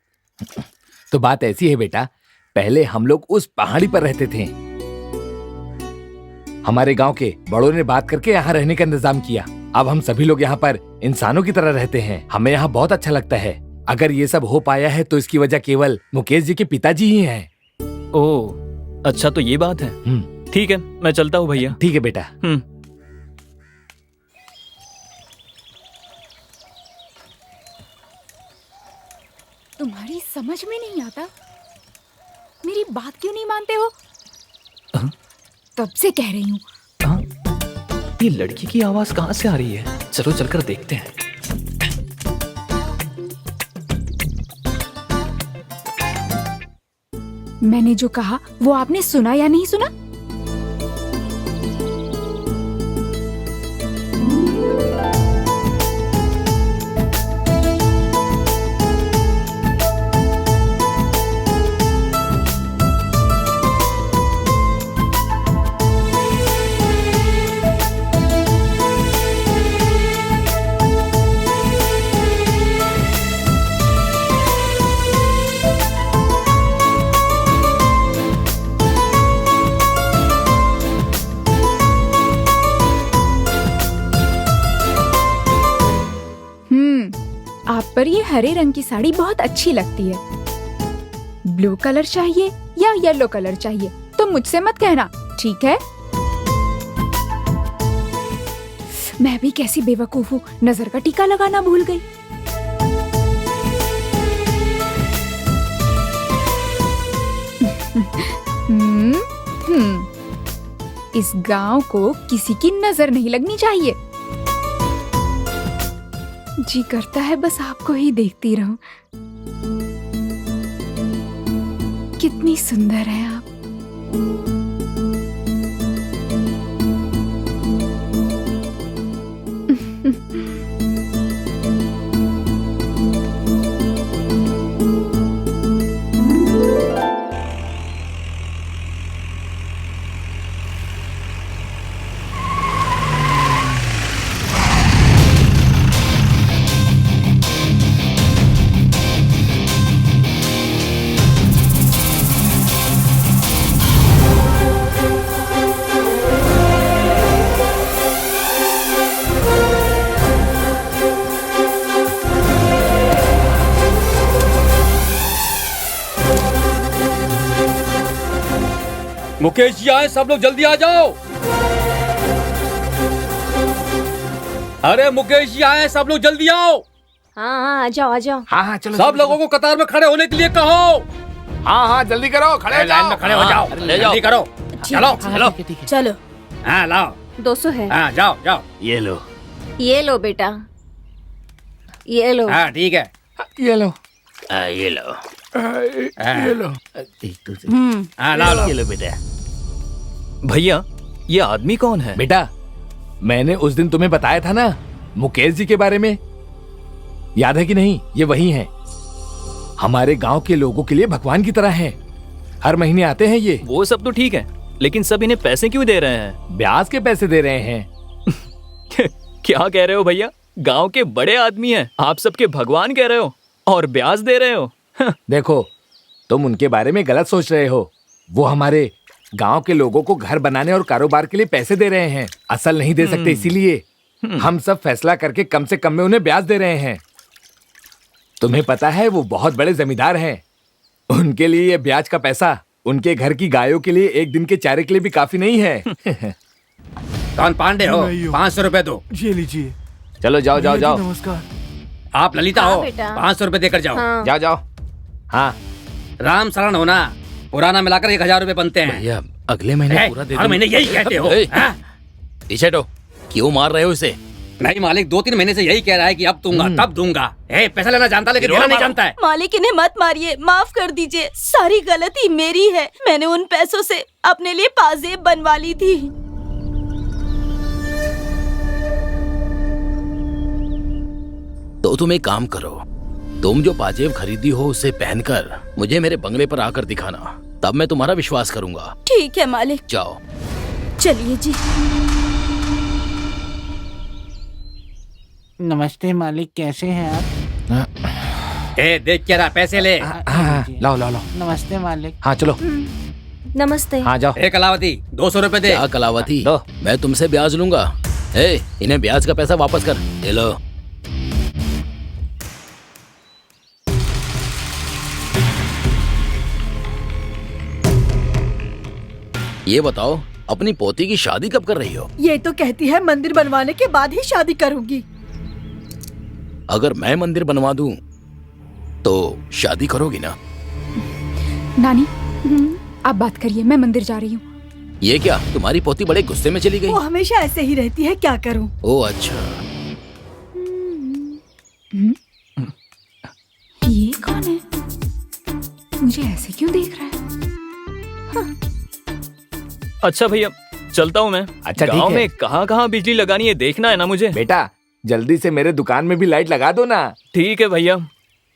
तो बात ऐसी है बेटा, पहले हम लोग उस पहाड़ी पर रहते थे। हमारे गांव के बड़ों ने बात करके यहाँ रहने का इंतजाम किया। अब हम सभी लोग यहाँ पर इंसानों की तरह रहते हैं। हमें यहाँ बहुत अच्छा लगता है। अगर ये सब हो पाया है तो इसकी वजह केवल मुकेश जी के पिताजी ही हैं। ओह, अच्छा तो ये बात है। ठीक है, मैं चलता हूँ भैया। ठीक है बेटा। तुम्हारी समझ में नहीं आता, मेरी बात क्यों नहीं मानते हो? तब से कह रही हूँ। ये लड़की की आवाज कहाँ से आ रही है? चलो चलकर देखते हैं। मैंने जो कहा वो आपने सुना या नहीं सुना? आप पर ये हरे रंग की साड़ी बहुत अच्छी लगती है। ब्लू कलर चाहिए या येलो कलर चाहिए तो मुझसे मत कहना, ठीक है? मैं भी कैसी बेवकूफ हूँ, नजर का टीका लगाना भूल गई। इस गांव को किसी की नजर नहीं लगनी चाहिए। जी करता है बस आपको ही देखती रहूं। कितनी सुंदर है आप। मुकेश जी आए, सब लोग जल्दी आ जाओ। अरे मुकेश जी आए, सब लोग जल्दी आओ। हाँ आ जाओ आ जाओ। हाँ चलो सब लोगों को कतार में खड़े होने के लिए कहो। हाँ जल्दी करो, खड़े हो लाइन जाओ। में खड़े हो जाओ, ले जाओ। जल्दी करो। चलो चलो। चलो। हाँ लाओ। 200 है। हाँ जाओ जाओ। ये लो। ये लो बेटा, ये लो। हाँ ठीक है। ये लो, ये लो। ये लो। हाँ लाओ लाओ। ये लो बेटा। भैया ये आदमी कौन है? बेटा मैंने उस दिन तुम्हें बताया था ना मुकेश जी के बारे में, याद है कि नहीं? ये वही हैं। हमारे गांव के लोगों के लिए भगवान की तरह हैं। हर महीने आते हैं ये। वो सब तो ठीक है, लेकिन सब इन्हें पैसे क्यों दे रहे हैं? ब्याज के पैसे दे रहे हैं। क्या कह रहे हो भैया? गांव के बड़े आदमी हैं, आप सबके भगवान कह रहे हो और ब्याज दे रहे हो? देखो तुम उनके बारे में गलत सोच रहे हो। वो हमारे गांव के लोगों को घर बनाने और कारोबार के लिए पैसे दे रहे हैं। असल नहीं दे सकते, इसीलिए हम सब फैसला करके कम से कम में उन्हें ब्याज दे रहे हैं। तुम्हें पता है वो बहुत बड़े जमींदार हैं। उनके लिए ये ब्याज का पैसा उनके घर की गायों के लिए एक दिन के चारे के लिए भी काफी नहीं है। कौन पांडे हो? 500 रुपए दो। ये लीजिए। चलो जाओ जाओ जाओ। नमस्कार। आप ललिता हाँ हो, बेटा। 500 रुपए देकर जाओ। हाँ। जाओ जाओ। हाँ राम शरण होना, पुराना मिलाकर 1000 रुपए बनते हैं। भैया अगले महीने पूरा दे हर महीने यही कहते हो। हाँ? पीछे हटो, क्यों मार रहे हो इसे? नहीं मालिक, 2-3 महीने से यही कह रहा है कि अब दूंगा तब दूंगा। पैसा लेना जानता लेकिन देना नहीं जानता है। मालिक इन्हें मत मारिए, माफ कर दीजिए। सारी गलती मेरी है। मैंने उन पैसों से अपने लिए पाजेब बनवा ली थी। तो तुम एक काम करो, तुम जो पाजेब खरीदी हो उसे पहनकर मुझे मेरे बंगले पर आकर दिखाना, तब मैं तुम्हारा विश्वास करूंगा। ठीक है मालिक। जाओ। चलिए जी। नमस्ते मालिक, कैसे हैं आप? देख क्या रहा, पैसे ले। लाओ लाओ लाओ। नमस्ते मालिक। हाँ चलो। नमस्ते। हाँ जाओ। कलावती 200 रुपए दे। क्या कलावती? दो। मैं तुमसे ब्याज लूंगा। इन्हें ब्याज का पैसा वापस कर। ले लो। ये बताओ, अपनी पोती की शादी कब कर रही हो? ये तो कहती है मंदिर बनवाने के बाद ही शादी करूंगी। अगर मैं मंदिर बनवा दूं तो शादी करोगी ना? नानी आप बात करिए, मैं मंदिर जा रही हूँ। ये क्या, तुम्हारी पोती बड़े गुस्से में चली गई? वो हमेशा ऐसे ही रहती है, क्या करूं? ओह अच्छा। ये कौन है? मुझे ऐसे क्यों देख रहा है? अच्छा भैया चलता हूँ मैं। अच्छा, ठीक गाँव है। में कहाँ बिजली लगानी है देखना है ना मुझे। बेटा जल्दी से मेरे दुकान में भी लाइट लगा दो ना। ठीक है भैया।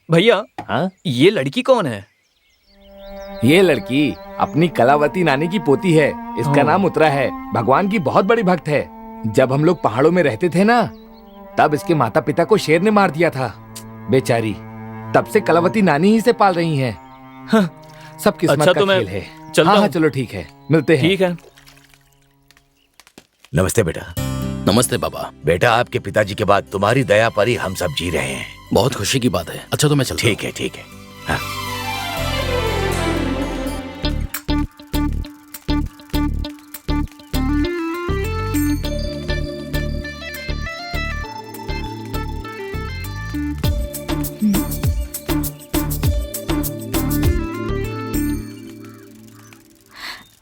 भैया हाँ? ये लड़की कौन है? ये लड़की अपनी कलावती नानी की पोती है। इसका नाम उत्तरा है। भगवान की बहुत बड़ी भक्त है। जब हम लोग पहाड़ों में रहते थे ना, तब इसके माता पिता को शेर ने मार दिया था। बेचारी तब से कलावती नानी ही से पाल रही हैं। हाँ, सब किस्मत अच्छा, का तो मैं खेल है। चलता हाँ हूँ। चलो ठीक है, मिलते हैं। ठीक है। नमस्ते बेटा। नमस्ते बाबा। बेटा आपके पिताजी के बाद तुम्हारी दया पर ही हम सब जी रहे हैं। बहुत खुशी की बात है। अच्छा तो मैं चलता हूँ। ठीक है ठीक है। हाँ।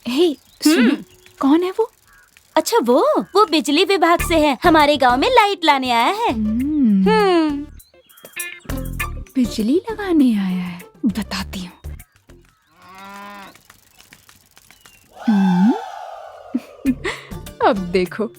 हे सुनो, कौन है वो? अच्छा वो बिजली विभाग से है, हमारे गांव में लाइट लाने आया है। बिजली लगाने आया है, बताती हूँ। अब देखो।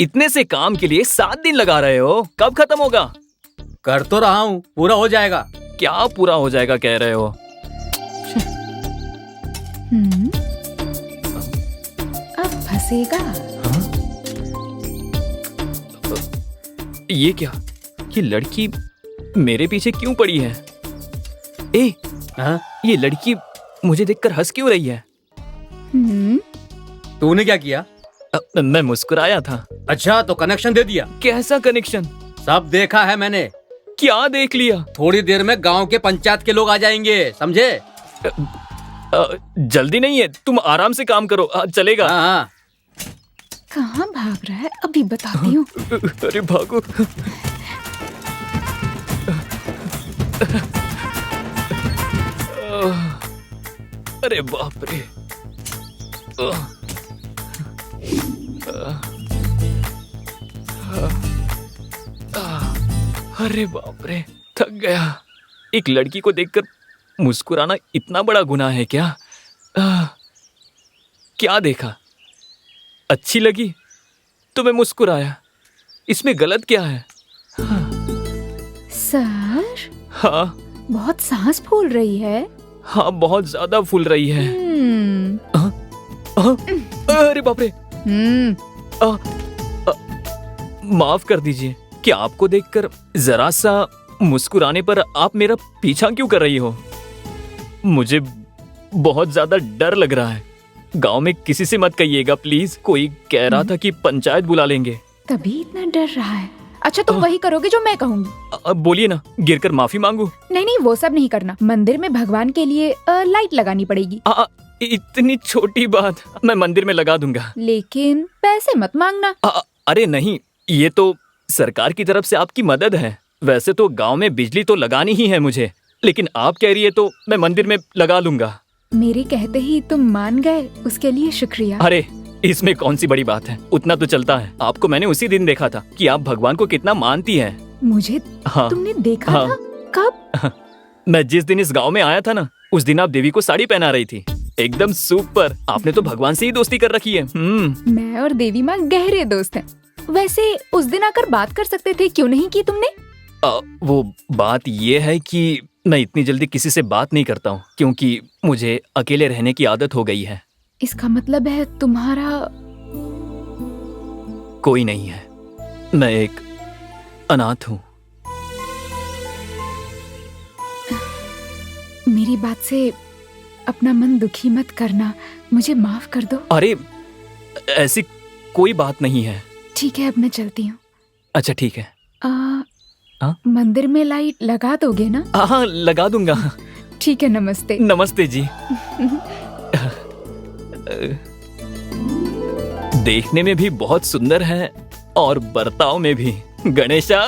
इतने से काम के लिए 7 दिन लगा रहे हो, कब खत्म होगा? कर तो रहा हूँ, पूरा हो जाएगा। क्या पूरा हो जाएगा कह रहे हो? अब फंसेगा। ये क्या, ये लड़की मेरे पीछे क्यों पड़ी है? ये लड़की मुझे देखकर हंस क्यों रही है? तूने क्या किया? मैं मुस्कुराया था। अच्छा तो कनेक्शन दे दिया? कैसा कनेक्शन? सब देखा है मैंने। क्या देख लिया? थोड़ी देर में गांव के पंचायत के लोग आ जाएंगे, समझे? जल्दी नहीं है, तुम आराम से काम करो। चलेगा। हाँ। कहाँ भाग रहा है? अभी बताती हूँ। अरे भागो। अरे बाप रे। अरे बाप रे, थक गया। एक लड़की को देखकर मुस्कुराना इतना बड़ा गुनाह है क्या? क्या देखा? अच्छी लगी तो मैं मुस्कुराया। इसमें गलत क्या है? सर, हाँ बहुत सांस फूल रही है। हाँ, बहुत ज्यादा फूल रही है। अरे बाप रे। माफ कर दीजिए, क्या आपको देखकर जरा सा मुस्कुराने पर आप मेरा पीछा क्यों कर रही हो? मुझे बहुत ज्यादा डर लग रहा है। गांव में किसी से मत कहिएगा प्लीज। कोई कह रहा था कि पंचायत बुला लेंगे। तभी इतना डर रहा है। अच्छा, तुम वही करोगे जो मैं कहूँगी। बोलिए ना, गिरकर माफी मांगू? नहीं नहीं, वो सब नहीं करना। मंदिर में भगवान के लिए लाइट लगानी पड़ेगी। इतनी छोटी बात मैं मंदिर में लगा दूंगा। लेकिन पैसे मत मांगना। अरे नहीं, ये तो सरकार की तरफ से आपकी मदद है। वैसे तो गांव में बिजली तो लगानी ही है मुझे, लेकिन आप कह रही है तो मैं मंदिर में लगा लूंगा। मेरे कहते ही तुम मान गए, उसके लिए शुक्रिया। अरे इसमें कौन सी बड़ी बात है, उतना तो चलता है। आपको मैंने उसी दिन देखा था कि आप भगवान को कितना मानती हैं। मुझे तुमने देखा था? कब? मैं जिस दिन इस गांव में आया था ना, उस दिन आप देवी को साड़ी पहना रही थी। एकदम सुपर। आपने तो भगवान से ही दोस्ती कर रखी है। मैं और देवी माँ गहरे दोस्त हैं। वैसे उस दिन आकर बात कर सकते थे, क्यों नहीं की तुमने? वो बात ये है कि मैं इतनी जल्दी किसी से बात नहीं करता हूँ, क्योंकि मुझे अकेले रहने की आदत हो गई है। इसका मतलब है तुम्हारा कोई नहीं है। मैं एक अनाथ हूँ। मेरी बात से अपना मन दुखी मत करना, मुझे माफ कर दो। अरे ऐसी कोई बात नहीं है। ठीक है, अब मैं चलती हूँ। अच्छा ठीक है। मंदिर में लाइट लगा दोगे ना? हाँ, लगा दूंगा। ठीक है, नमस्ते। नमस्ते जी। देखने में भी बहुत सुंदर है और बर्ताव में भी। गणेशा।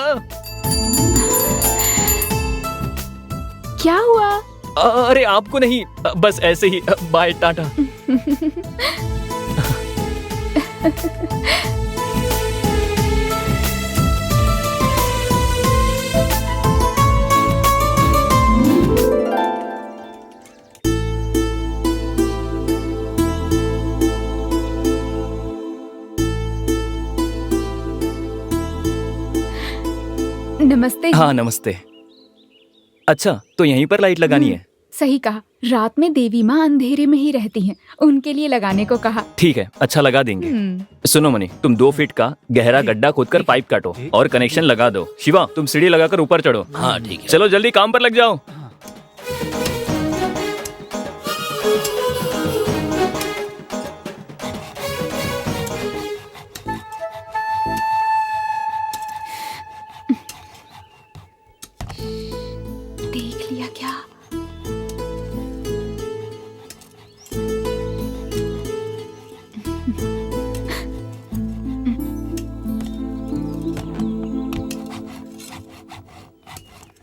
क्या हुआ? अरे आपको नहीं, बस ऐसे ही। बाय, टाटा। नमस्ते। हाँ नमस्ते। अच्छा, तो यहीं पर लाइट लगानी है? सही कहा। रात में देवी माँ अंधेरे में ही रहती हैं, उनके लिए लगाने को कहा। ठीक है, अच्छा लगा देंगे। सुनो मनी, तुम 2 फीट का गहरा गड्ढा खोदकर पाइप काटो और कनेक्शन लगा दो। शिवा, तुम सीढ़ी लगाकर ऊपर चढ़ो। हाँ ठीक है। चलो जल्दी काम पर लग जाओ। देख लिया क्या?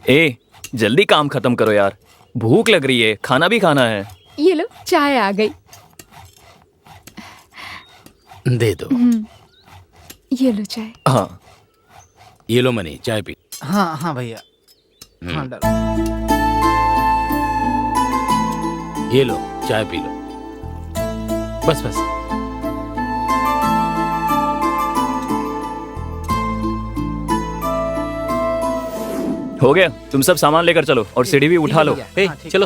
ए, जल्दी काम खत्म करो यार, भूख लग रही है, खाना भी खाना है। ये लो, चाय आ गई। दे दो। ये लो चाय। हाँ, ये लो मनी, चाय पी। हाँ हाँ भैया। हाँ, डालो। ये लो, चाय पी लो। बस बस। हो गया। तुम सब सामान लेकर चलो और सीढ़ी भी उठा लो। चलो।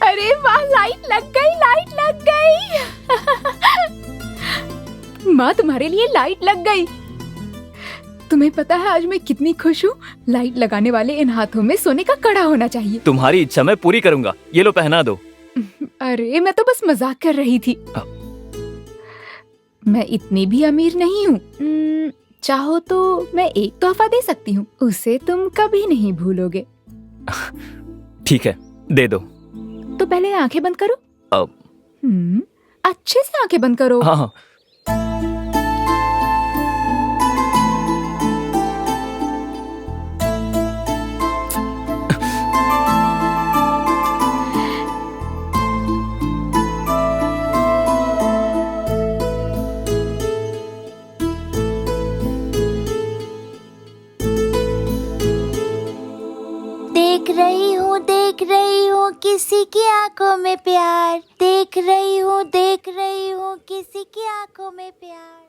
अरे वाह, लाइट लग गई, लाइट लग गई। माँ, तुम्हारे लिए लाइट लग गई। तुम्हें पता है आज मैं कितनी खुश हूँ? लाइट लगाने वाले इन हाथों में सोने का कड़ा होना चाहिए। तुम्हारी इच्छा मैं पूरी करूंगा। ये लो, पहना दो। अरे मैं तो बस मजाक कर रही थी। मैं इतनी भी अमीर नहीं हूँ। चाहो तो मैं एक तोहफा दे सकती हूँ, उसे तुम कभी नहीं भूलोगे। ठीक है, दे दो। तो पहले आंखें बंद करो। अब अच्छे से आंखें बंद करो। हाँ हाँ। देख रही हूँ किसी की आंखों में प्यार, देख रही हूँ किसी की आंखों में प्यार।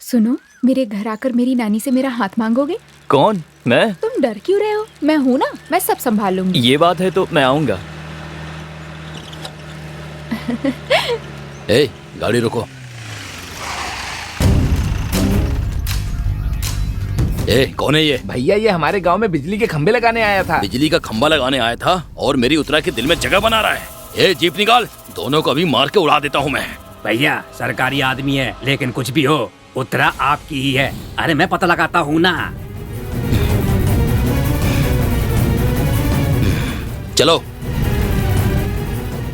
सुनो, मेरे घर आकर मेरी नानी से मेरा हाथ मांगोगे? कौन? मैं? तुम डर क्यों रहे हो? मैं हूँ ना, मैं सब संभाल लूंगी। ये बात है तो मैं आऊंगा। ए, गाड़ी रोको। ए, कौन है ये? भैया, ये हमारे गांव में बिजली के खंभे लगाने आया था। बिजली का खंभा लगाने आया था और मेरी उत्तरा के दिल में जगह बना रहा है। ए, जीप निकाल, दोनों को अभी मार के उड़ा देता हूँ मैं। भैया, सरकारी आदमी है, लेकिन कुछ भी हो उत्तरा आपकी ही है। अरे मैं पता लगाता हूँ ना। चलो।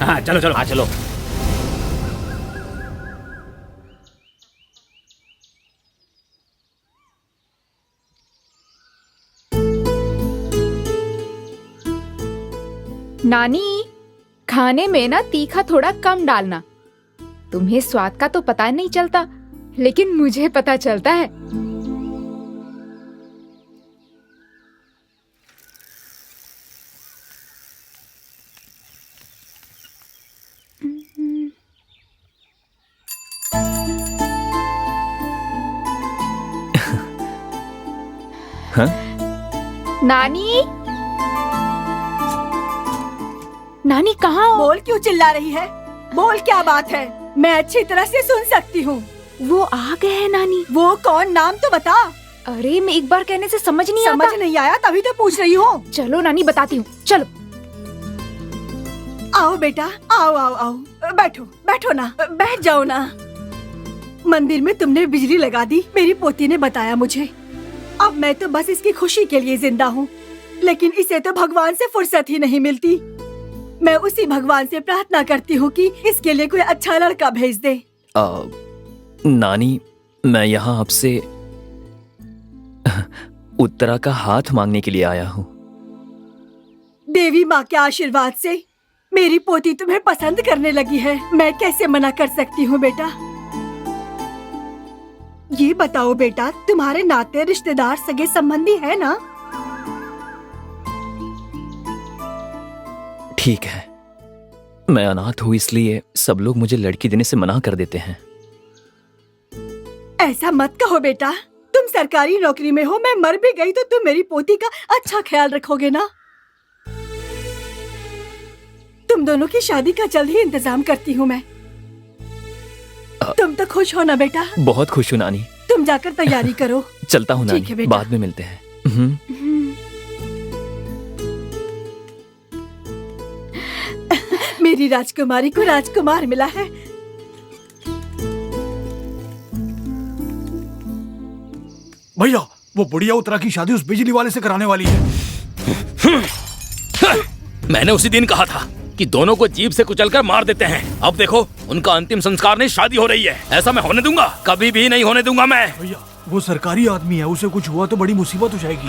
हाँ चलो चलो। हाँ चलो। नानी, खाने में ना तीखा थोड़ा कम डालना। तुम्हें स्वाद का तो पता नहीं चलता, लेकिन मुझे पता चलता है। हाँ? नानी, नानी कहाँ हो? बोल क्यों चिल्ला रही है? बोल, क्या बात है? मैं अच्छी तरह से सुन सकती हूँ। वो आ गए हैं नानी। वो कौन? नाम तो बता। अरे, मैं एक बार कहने से समझ नहीं आता। समझ नहीं आया तभी तो पूछ रही हूँ। चलो नानी, बताती हूँ, चलो। आओ बेटा, आओ आओ आओ, बैठो बैठो ना, बैठ जाओ ना। मंदिर में तुमने बिजली लगा दी, मेरी पोती ने बताया मुझे। अब मैं तो बस इसकी खुशी के लिए जिंदा हूँ, लेकिन इसे तो भगवान से फुर्सत ही नहीं मिलती। मैं उसी भगवान से प्रार्थना करती हूँ कि इसके लिए कोई अच्छा लड़का भेज दे। नानी, मैं यहाँ आपसे उत्तरा का हाथ मांगने के लिए आया हूँ। देवी माँ के आशीर्वाद से मेरी पोती तुम्हें पसंद करने लगी है। मैं कैसे मना कर सकती हूँ बेटा? ये बताओ बेटा, तुम्हारे नाते रिश्तेदार सगे संबंधी है ना? ठीक है, मैं अनाथ हूँ, इसलिए सब लोग मुझे लड़की देने से मना कर देते हैं। ऐसा मत कहो बेटा, तुम सरकारी नौकरी में हो, मैं मर भी गई तो तुम मेरी पोती का अच्छा ख्याल रखोगे ना? तुम दोनों की शादी का जल्द ही इंतजाम करती हूँ मैं। तुम तो खुश हो ना बेटा? बहुत खुश हूँ नानी। तुम जाकर तैयारी करो। चलता हूँ ठीक है नानी, बेटा। बाद में मिलते हैं। मेरी राजकुमारी को राजकुमार मिला है। भैया, वो बुढ़िया उत्तरा की शादी उस बिजली वाले से कराने वाली है। मैंने उसी दिन कहा था कि दोनों को जीप से कुचलकर मार देते हैं। अब देखो, उनका अंतिम संस्कार नहीं, शादी हो रही है। ऐसा मैं होने दूंगा? कभी भी नहीं होने दूंगा मैं। भैया, वो सरकारी आदमी है, उसे कुछ हुआ तो बड़ी मुसीबत हो जाएगी।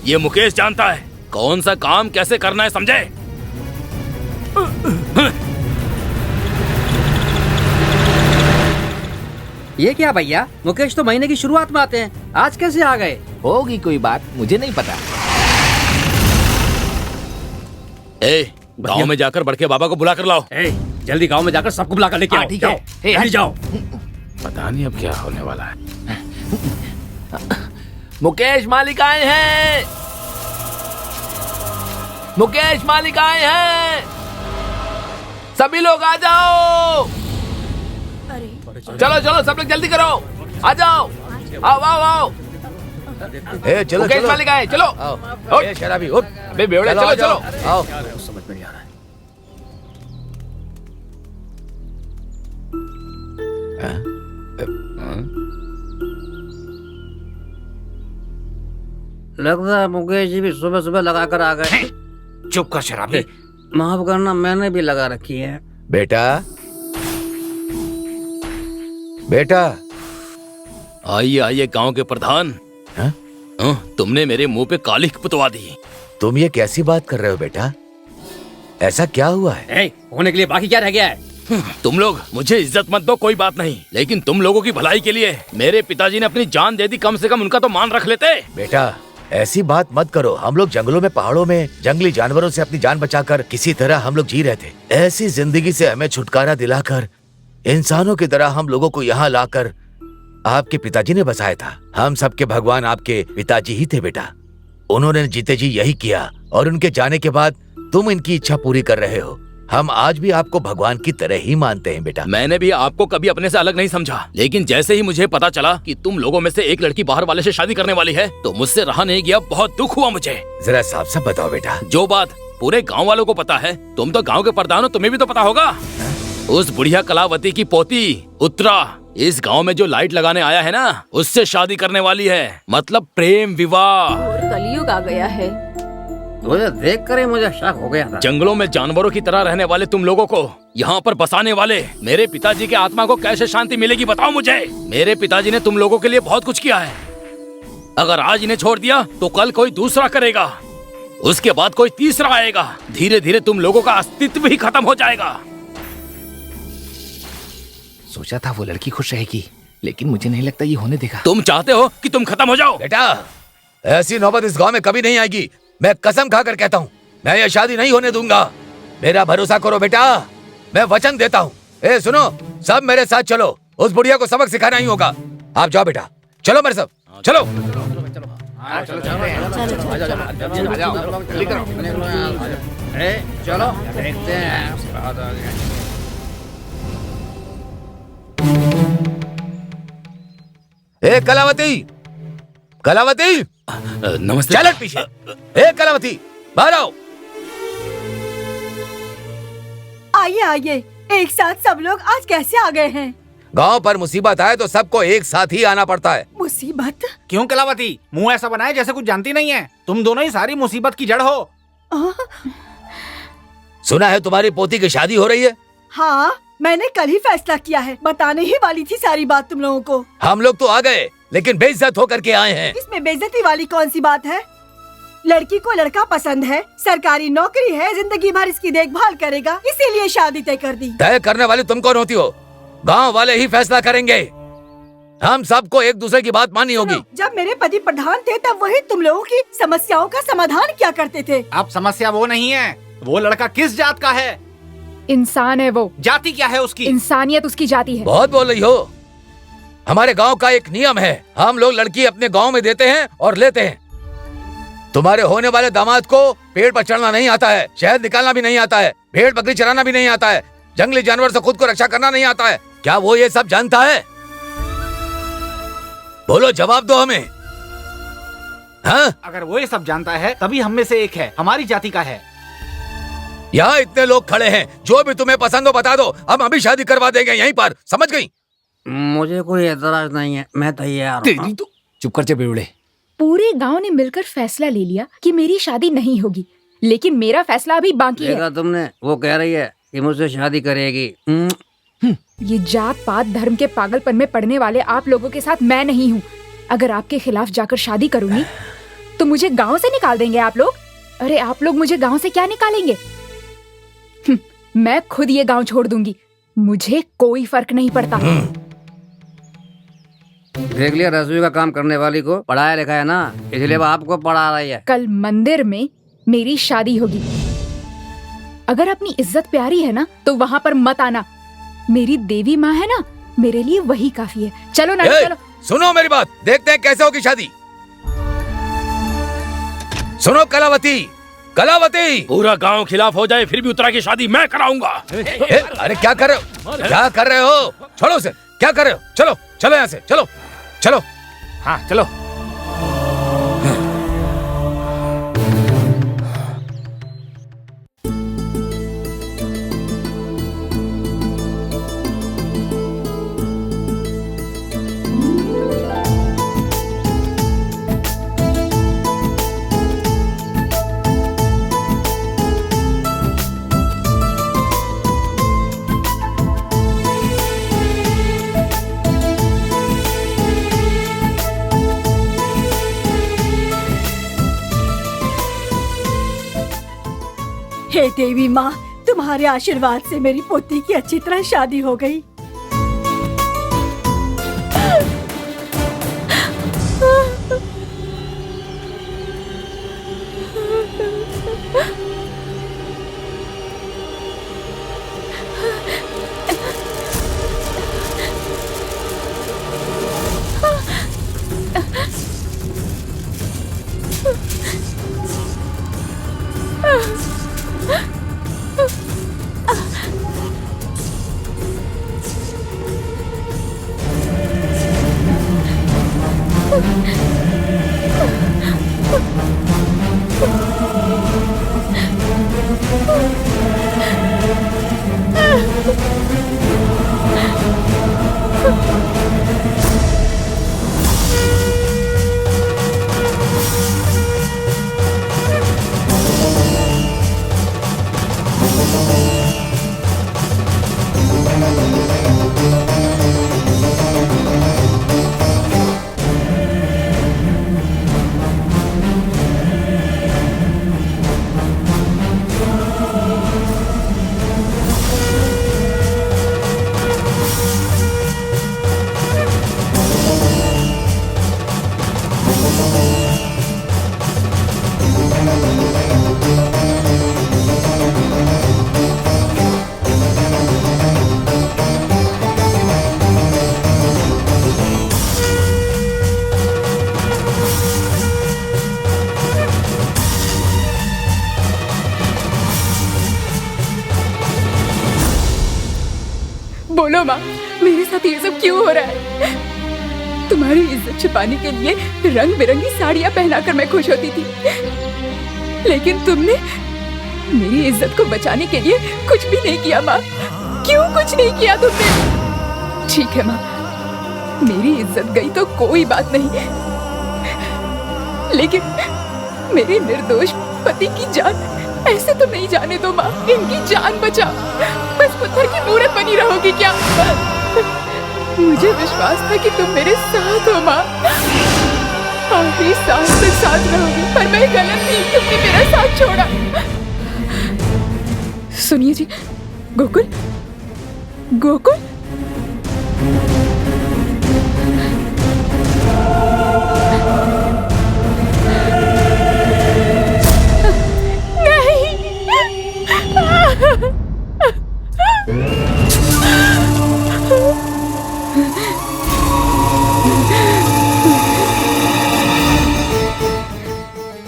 ये मुकेश जानता है कौन सा काम कैसे करना है, समझे? ये क्या भैया, मुकेश तो महीने की शुरुआत में आते हैं, आज कैसे आ गए? होगी कोई बात, मुझे नहीं पता। गांव में जाकर बड़के बाबा को बुला कर लाओ। जल्दी गांव में जाकर सबको बुला कर लेके आओ। ठीक है। जल्दी जाओ। पता नहीं अब क्या होने वाला है। मुकेश मालिक आए हैं। मुकेश मालिक आए हैं। सभी लोग आ जाओ। चलो चलो, सब लोग जल्दी करो, आ जाओ। आओ आओ आओ। ए चलो मुकेश चलो मालिक आए, चलो। आओ ए शराबी उठ बे बेवड़े, चलो, चलो आ चलो। जाओ, आओ समझ में नहीं आ रहा है। लगता है मुकेश जी भी सुबह सुबह लगा कर आ गए। चुप कर शराबी। माफ करना, मैंने भी लगा रखी है। बेटा बेटा आइए आइए गांव के प्रधान। हाँ? तुमने मेरे मुंह पे कालिख पुतवा दी। तुम ये कैसी बात कर रहे हो बेटा? ऐसा क्या हुआ है? होने के लिए बाकी क्या रह गया है? तुम लोग मुझे इज्जत मत दो, कोई बात नहीं, लेकिन तुम लोगों की भलाई के लिए मेरे पिताजी ने अपनी जान दे दी, कम से कम उनका तो मान रख लेते। बेटा ऐसी बात मत करो। हम लोग जंगलों में, पहाड़ों में जंगली जानवरों से अपनी जान बचाकर किसी तरह हम लोग जी रहे थे। ऐसी जिंदगी से हमें छुटकारा दिलाकर इंसानों की तरह हम लोगों को यहाँ लाकर आपके पिताजी ने बसाया था। हम सबके भगवान आपके पिताजी ही थे बेटा। उन्होंने जीते जी यही किया और उनके जाने के बाद तुम इनकी इच्छा पूरी कर रहे हो। हम आज भी आपको भगवान की तरह ही मानते हैं बेटा। मैंने भी आपको कभी अपने से अलग नहीं समझा, लेकिन जैसे ही मुझे पता चला कि तुम लोगों में से एक लड़की बाहर वाले से शादी करने वाली है तो मुझसे रहा नहीं गया। बहुत दुख हुआ मुझे। जरा साफ साफ बताओ बेटा। जो बात पूरे गांव वालों को पता है, तुम तो गांव के प्रधान हो, तुम्हें भी तो पता होगा। उस बुढ़िया कलावती की पोती उत्तरा इस गांव में जो लाइट लगाने आया है ना, उससे शादी करने वाली है। मतलब प्रेम विवाह। कलयुग आ गया है। मुझे देख कर ही मुझे शक हो गया था। जंगलों में जानवरों की तरह रहने वाले तुम लोगों को यहाँ पर बसाने वाले मेरे पिताजी के आत्मा को कैसे शांति मिलेगी बताओ मुझे। मेरे पिताजी ने तुम लोगों के लिए बहुत कुछ किया है। अगर आज इन्हें छोड़ दिया तो कल कोई दूसरा करेगा, उसके बाद कोई तीसरा आएगा। धीरे धीरे तुम लोगों का अस्तित्व ही खत्म हो जाएगा। सोचा था वो लड़की खुश रहेगी, लेकिन मुझे नहीं लगता ये होने देगा। तुम चाहते हो कि तुम खत्म हो जाओ? बेटा ऐसी नौबत इस गांव में कभी नहीं आएगी। मैं कसम खाकर कहता हूँ, मैं ये शादी नहीं होने दूंगा। मेरा भरोसा करो बेटा, मैं वचन देता हूँ। ए सुनो, सब मेरे साथ चलो। उस बुढ़िया को सबक सिखाना ही होगा। आप जाओ बेटा, चलो मेरे सब, चलो। चलो देखते हैं। ए कलावती, कलावती, नमस्ते। चल पीछे। ए कलावती, बाहर आओ। आइए आइए, एक साथ सब लोग आज कैसे आ गए हैं? गांव पर मुसीबत आए तो सबको एक साथ ही आना पड़ता है। मुसीबत? क्यों कलावती, मुंह ऐसा बनाए जैसे कुछ जानती नहीं है। तुम दोनों ही सारी मुसीबत की जड़ हो। सुना है तुम्हारी पोती की शादी हो रही है? हाँ, मैंने कल ही फैसला किया है। बताने ही वाली थी सारी बात तुम लोगों को। हम लोग तो आ गए, लेकिन बेइज्जत होकर के आए हैं। इसमें बेइज्जती वाली कौन सी बात है? लड़की को लड़का पसंद है, सरकारी नौकरी है, जिंदगी भर इसकी देखभाल करेगा, इसीलिए शादी तय कर दी। तय करने वाले तुम कौन होती हो? गांव वाले ही फैसला करेंगे। हम सबको एक दूसरे की बात माननी होगी। जब मेरे पति प्रधान थे तब वही तुम लोगों की समस्याओं का समाधान किया करते थे। अब समस्या वो नहीं है, वो लड़का किस जात का है? इंसान है वो। जाति क्या है उसकी? इंसानियत उसकी जाति है। बहुत बोल रही हो। हमारे गांव का एक नियम है, हम लोग लड़की अपने गांव में देते हैं और लेते हैं। तुम्हारे होने वाले दामाद को पेड़ पर चढ़ना नहीं आता है, शहद निकालना भी नहीं आता है, भेड़ बकरी चराना भी नहीं आता है, जंगली जानवर से खुद को रक्षा करना नहीं आता है। क्या वो ये सब जानता है? बोलो, जवाब दो हमें। हाँ? अगर वो ये सब जानता है तभी हम में से एक है, हमारी जाति का है। यहाँ इतने लोग खड़े हैं, जो भी तुम्हें पसंद हो बता दो, हम अभी शादी करवा देंगे यहीं पर। समझ गई? मुझे कोई एतराज नहीं है, मैं तैयार हूँ। तो चुप कर जा बेवड़े। पूरे गांव ने मिलकर फैसला ले लिया कि मेरी शादी नहीं होगी, लेकिन मेरा फैसला अभी बाकी है। देखा तुमने, वो कह रही है कि मुझसे शादी करेगी। ये जात पात धर्म के पागलपन में पड़ने वाले आप लोगों के साथ मैं नहीं हूँ। अगर आपके खिलाफ जाकर शादी करूंगी तो मुझे गांव से निकाल देंगे आप लोग। अरे आप लोग मुझे गांव से क्या निकालेंगे? मैं खुद ये गांव छोड़ दूंगी, मुझे कोई फर्क नहीं पड़ता। देख लिया, रसोई का काम करने वाली को पढ़ाया लिखा है ना, इसलिए वो आपको पढ़ा रही है। कल मंदिर में मेरी शादी होगी। अगर अपनी इज्जत प्यारी है ना तो वहाँ पर मत आना। मेरी देवी माँ है ना, मेरे लिए वही काफी है। चलो ना, चलो। सुनो मेरी बात, देखते हैं कैसे होगी शादी। सुनो कलावती, कलावती, पूरा गांव खिलाफ हो जाए फिर भी उत्तरा की शादी मैं कराऊंगा। अरे क्या कर रहे हो? क्या कर रहे हो? छोड़ो उसे, क्या कर रहे हो? चलो चलो यहाँ से, चलो चलो। हाँ चलो। हे देवी माँ, तुम्हारे आशीर्वाद से मेरी पोती की अच्छी तरह शादी हो गई। बोलो माँ, मेरे साथ ये सब क्यों हो रहा है? तुम्हारी इज्जत छिपाने के लिए रंग बिरंगी साड़ियाँ पहनाकर मैं खुश होती थी, लेकिन तुमने मेरी इज्जत को बचाने के लिए कुछ भी नहीं किया माँ। क्यों कुछ नहीं किया तुमने? ठीक है माँ, मेरी इज्जत गई तो कोई बात नहीं, लेकिन मेरे निर्दोष पति की जान ऐसे तो नहीं जाने दो माँ। इनकी जान बचाओ। बस पत्थर की मूरत बनी रहोगी क्या? मुझे विश्वास था कि तुम मेरे साथ हो माँ, आखिरी सांस तक साथ रहोगी, पर मैं गलत थी। तुमने मेरा साथ छोड़ा। सुनिए जी, गोकुल, गोकुल,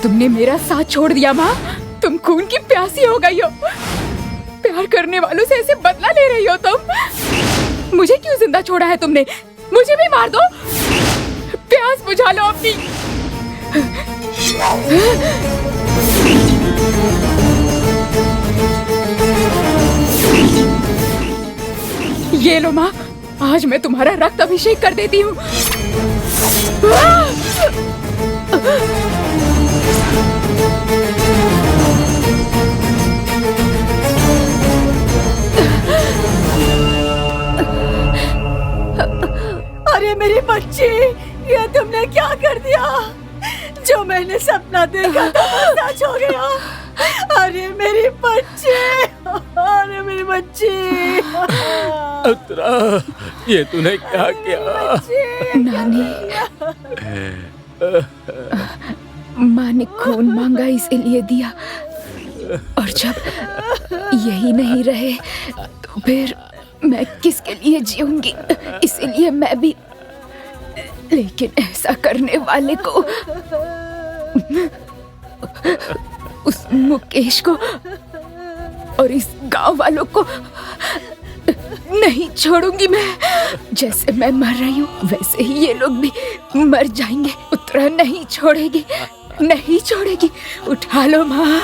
तुमने मेरा साथ छोड़ दिया माँ। तुम खून की प्यासी हो गई हो। प्यार करने वालों से ऐसे बदला ले रही हो तुम। मुझे क्यों जिंदा छोड़ा है तुमने? मुझे भी मार दो, प्यास बुझा लो अपनी। ये लो माँ, आज मैं तुम्हारा रक्त अभिषेक कर देती हूँ। अरे मेरी बच्ची, ये तुमने क्या कर दिया? जो मैंने सपना देखा था वो सच हो गया। अरे मेरी बच्ची, अरे मेरी बच्ची। उत्तरा, ये तूने क्या किया? नानी, माँ ने खून मांगा इसीलिए दिया, और जब यही नहीं रहे तो फिर मैं किसके लिए जीऊंगी? इसीलिए मैं भी, लेकिन ऐसा करने वाले को, उस मुकेश को और इस गांव वालों को नहीं छोड़ूंगी मैं। जैसे मैं मर रही हूँ वैसे ही ये लोग भी मर जाएंगे। उत्तरा नहीं छोड़ेगी, नहीं छोड़ेगी। उठा लो माँ।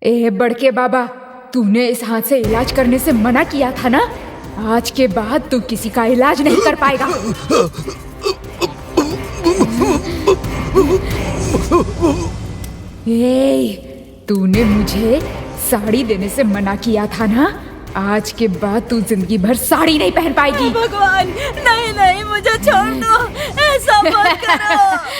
ए बड़के बाबा, तूने इस हाथ से इलाज करने से मना किया था ना? आज के बाद तू किसी का इलाज नहीं कर पाएगा। तूने मुझे साड़ी देने से मना किया था ना? आज के बाद तू जिंदगी भर साड़ी नहीं पहन पाएगी। भगवान, नहीं नहीं, मुझे छोड़ दो, ऐसा मत करो।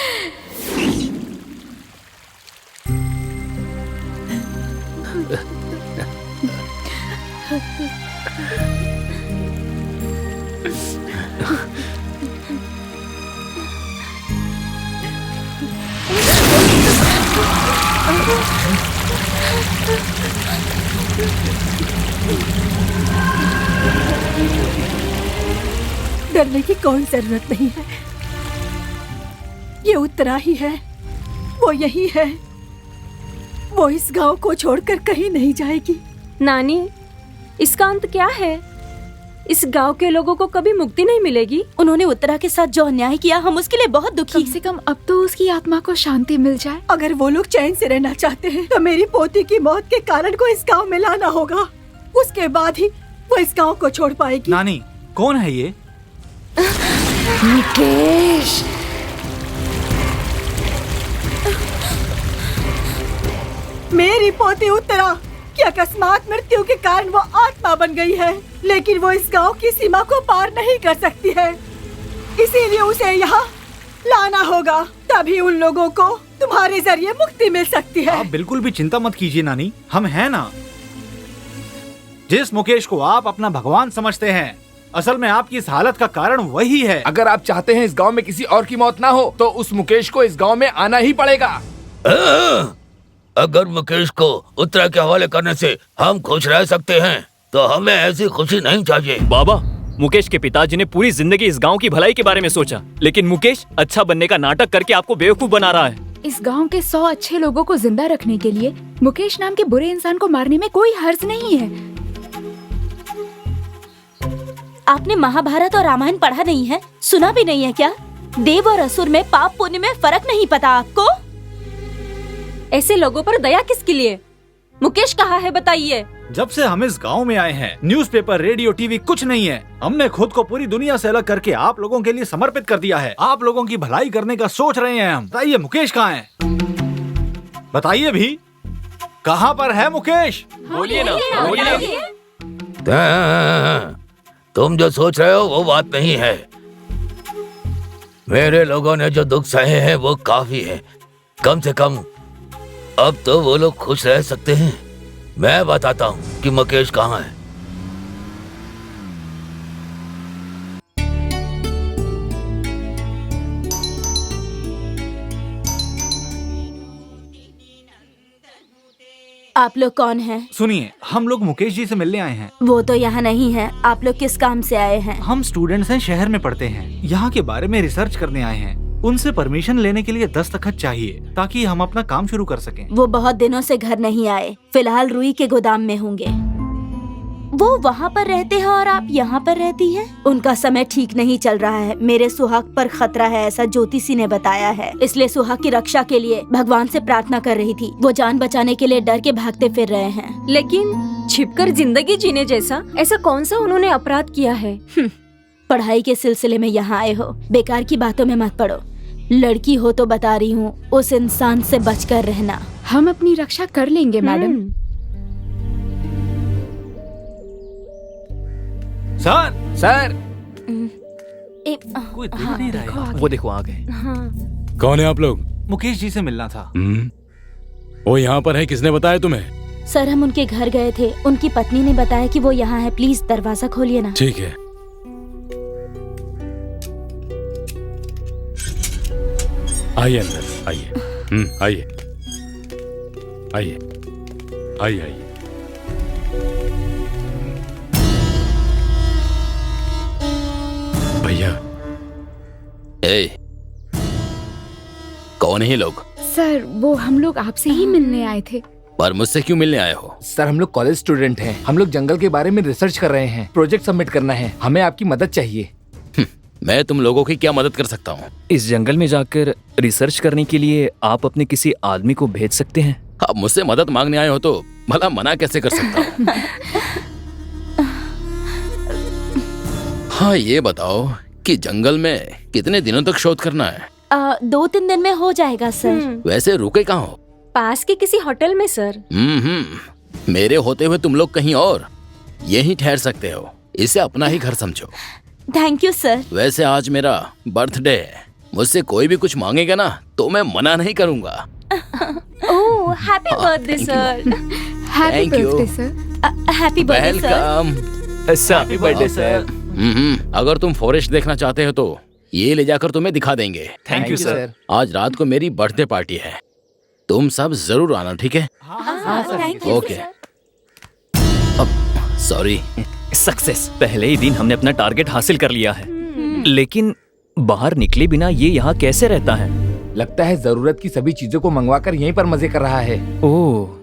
डरने की कोई जरूरत नहीं है। ये उत्तरा ही है, वो यही है। वो इस गांव को छोड़कर कहीं नहीं जाएगी। नानी, इसका अंत क्या है? इस गांव के लोगों को कभी मुक्ति नहीं मिलेगी। उन्होंने उत्तरा के साथ जो अन्याय किया, हम उसके लिए बहुत दुखी। कम से कम अब तो उसकी आत्मा को शांति मिल जाए। अगर वो लोग चैन से रहना चाहते हैं तो मेरी पोती की मौत के कारण को इस गांव में लाना होगा। उसके बाद ही वो इस गांव को छोड़ पाएगी। नानी, कौन है ये? मुकेश, मेरी पोती उत्तरा की अकस्मात मृत्यु के कारण वो आत्मा बन गई है, लेकिन वो इस गांव की सीमा को पार नहीं कर सकती है। इसीलिए उसे यहाँ लाना होगा, तभी उन लोगों को तुम्हारे जरिए मुक्ति मिल सकती है। आप बिल्कुल भी चिंता मत कीजिए नानी, हम हैं ना। जिस मुकेश को आप अपना भगवान समझते हैं, असल में आपकी इस हालत का कारण वही है। अगर आप चाहते हैं इस गांव में किसी और की मौत ना हो, तो उस मुकेश को इस गांव में आना ही पड़ेगा। अगर मुकेश को उत्तरा के हवाले करने से हम खुश रह सकते हैं, तो हमें ऐसी खुशी नहीं चाहिए। बाबा, मुकेश के पिताजी ने पूरी जिंदगी इस गांव की भलाई के बारे में सोचा, लेकिन मुकेश अच्छा बनने का नाटक करके आपको बेवकूफ बना रहा है। इस गांव के 100 अच्छे लोगों को जिंदा रखने के लिए मुकेश नाम के बुरे इंसान को मारने में कोई हर्ज नहीं है। आपने महाभारत और रामायण पढ़ा नहीं है? सुना भी नहीं है क्या? देव और असुर में पाप पुण्य में फर्क नहीं पता आपको? ऐसे लोगों पर दया किसके लिए? मुकेश कहाँ है बताइए। जब से हम इस गांव में आए हैं, न्यूज़पेपर, रेडियो, टीवी कुछ नहीं है। हमने खुद को पूरी दुनिया से अलग करके आप लोगों के लिए समर्पित कर दिया है। आप लोगों की भलाई करने का सोच रहे हैं हम। बताइए मुकेश कहाँ है? बताइए भी, कहाँ पर है मुकेश? बोलिए ना, बोलिए ना। तुम जो सोच रहे हो वो बात नहीं है। मेरे लोगों ने जो दुख सहे हैं वो काफी है। कम से कम अब तो वो लोग खुश रह सकते हैं। मैं बताता हूँ कि मुकेश कहाँ है। आप लोग कौन हैं? सुनिए, हम लोग मुकेश जी से मिलने आए हैं। वो तो यहाँ नहीं है। आप लोग किस काम से आए हैं? हम स्टूडेंट्स हैं, शहर में पढ़ते हैं। यहाँ के बारे में रिसर्च करने आए हैं। उनसे परमिशन लेने के लिए दस्तखत चाहिए, ताकि हम अपना काम शुरू कर सकें। वो बहुत दिनों से घर नहीं आए। फिलहाल रुई के गोदाम में होंगे। वो वहाँ पर रहते हैं और आप यहाँ पर रहती हैं। उनका समय ठीक नहीं चल रहा है। मेरे सुहाग पर खतरा है, ऐसा ज्योतिषी ने बताया है। इसलिए सुहाग की रक्षा के लिए भगवान से प्रार्थना कर रही थी। वो जान बचाने के लिए डर के भागते फिर रहे हैं। लेकिन छिपकर जिंदगी जीने जैसा ऐसा कौन सा उन्होंने अपराध किया है? पढ़ाई के सिलसिले में यहाँ आए हो, बेकार की बातों में मत पड़ो। लड़की हो तो बता रही हूँ, उस इंसान से बचकर रहना। हम अपनी रक्षा कर लेंगे मैडम। सर कोई देख नहीं रहा है। वो देखो आ गए। कौन है आप लोग? मुकेश जी से मिलना था। वो यहाँ पर है, किसने बताया तुम्हें? सर, हम उनके घर गए थे। उनकी पत्नी ने बताया कि वो यहाँ है। प्लीज दरवाजा खोलिए ना। ठीक है। आइए अंदर, आइए। आइए आइए आइए आइए। भैया। कौन है ये लोग? सर, वो हम लोग आपसे ही मिलने आए थे। पर मुझसे क्यों मिलने आए हो? सर, हम लोग कॉलेज स्टूडेंट हैं। हम लोग जंगल के बारे में रिसर्च कर रहे हैं। प्रोजेक्ट सबमिट करना है। हमें आपकी मदद चाहिए। मैं तुम लोगों की क्या मदद कर सकता हूँ? इस जंगल में जाकर रिसर्च करने के लिए आप अपने किसी आदमी को भेज सकते हैं। अब मुझसे मदद मांगने आए हो तो भला मना कैसे कर सकता हूँ। हाँ ये बताओ कि जंगल में कितने दिनों तक शोध करना है? 2-3 दिन में हो जाएगा सर। वैसे रुके कहाँ हो? पास के किसी होटल में सर। मेरे होते हुए तुम लोग कहीं और यहीं ठहर सकते हो। इसे अपना ही घर समझो। Thank you sir. वैसे आज मेरा बर्थडे है, मुझसे कोई भी कुछ मांगेगा ना तो मैं मना नहीं करूँगा। ओह happy birthday sir. Happy Thank you. Birthday sir. Happy birthday sir. Welcome. Happy birthday sir. अगर तुम फॉरेस्ट देखना चाहते हो तो ये ले जाकर तुम्हें दिखा देंगे। Thank you sir. आज रात को मेरी बर्थडे पार्टी है, तुम सब जरूर आना, ठीक है? Thank you okay. अब सॉरी। सक्सेस। पहले ही दिन हमने अपना टारगेट हासिल कर लिया है, लेकिन बाहर निकले बिना ये यहाँ कैसे रहता है? लगता है जरूरत की सभी चीजों को मंगवाकर यहीं पर मजे कर रहा है। ओह,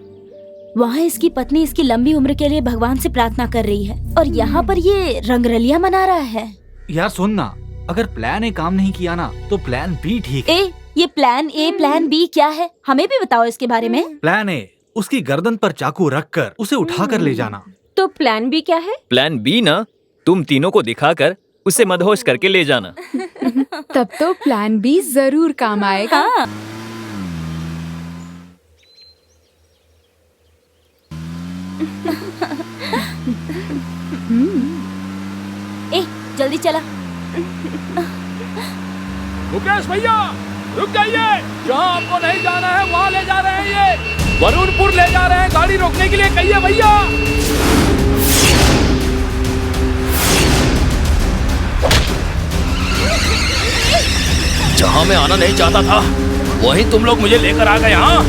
वहाँ इसकी पत्नी इसकी लंबी उम्र के लिए भगवान से प्रार्थना कर रही है और यहाँ पर ये रंगरलिया मना रहा है। यार सुन ना, अगर प्लान ए काम नहीं किया ना तो प्लान बी ठीक है। ये प्लान ए प्लान बी क्या है? हमें भी बताओ इसके बारे में। प्लान ए, उसकी गर्दन पर चाकू रखकर उसे उठाकर ले जाना। तो प्लान बी क्या है? प्लान बी ना, तुम तीनों को दिखाकर उसे मदहोश करके ले जाना। तब तो प्लान बी जरूर काम आएगा। हाँ। जल्दी चला। मुकेश भैया रुक जाइए, जहाँ आपको नहीं जाना है वहाँ ले जा रहे हैं। ये वरुणपुर ले जा रहे हैं, गाड़ी रोकने के लिए कहिए भैया। जहाँ मैं आना नहीं चाहता था वहीं तुम लोग मुझे लेकर आ गए। हाँ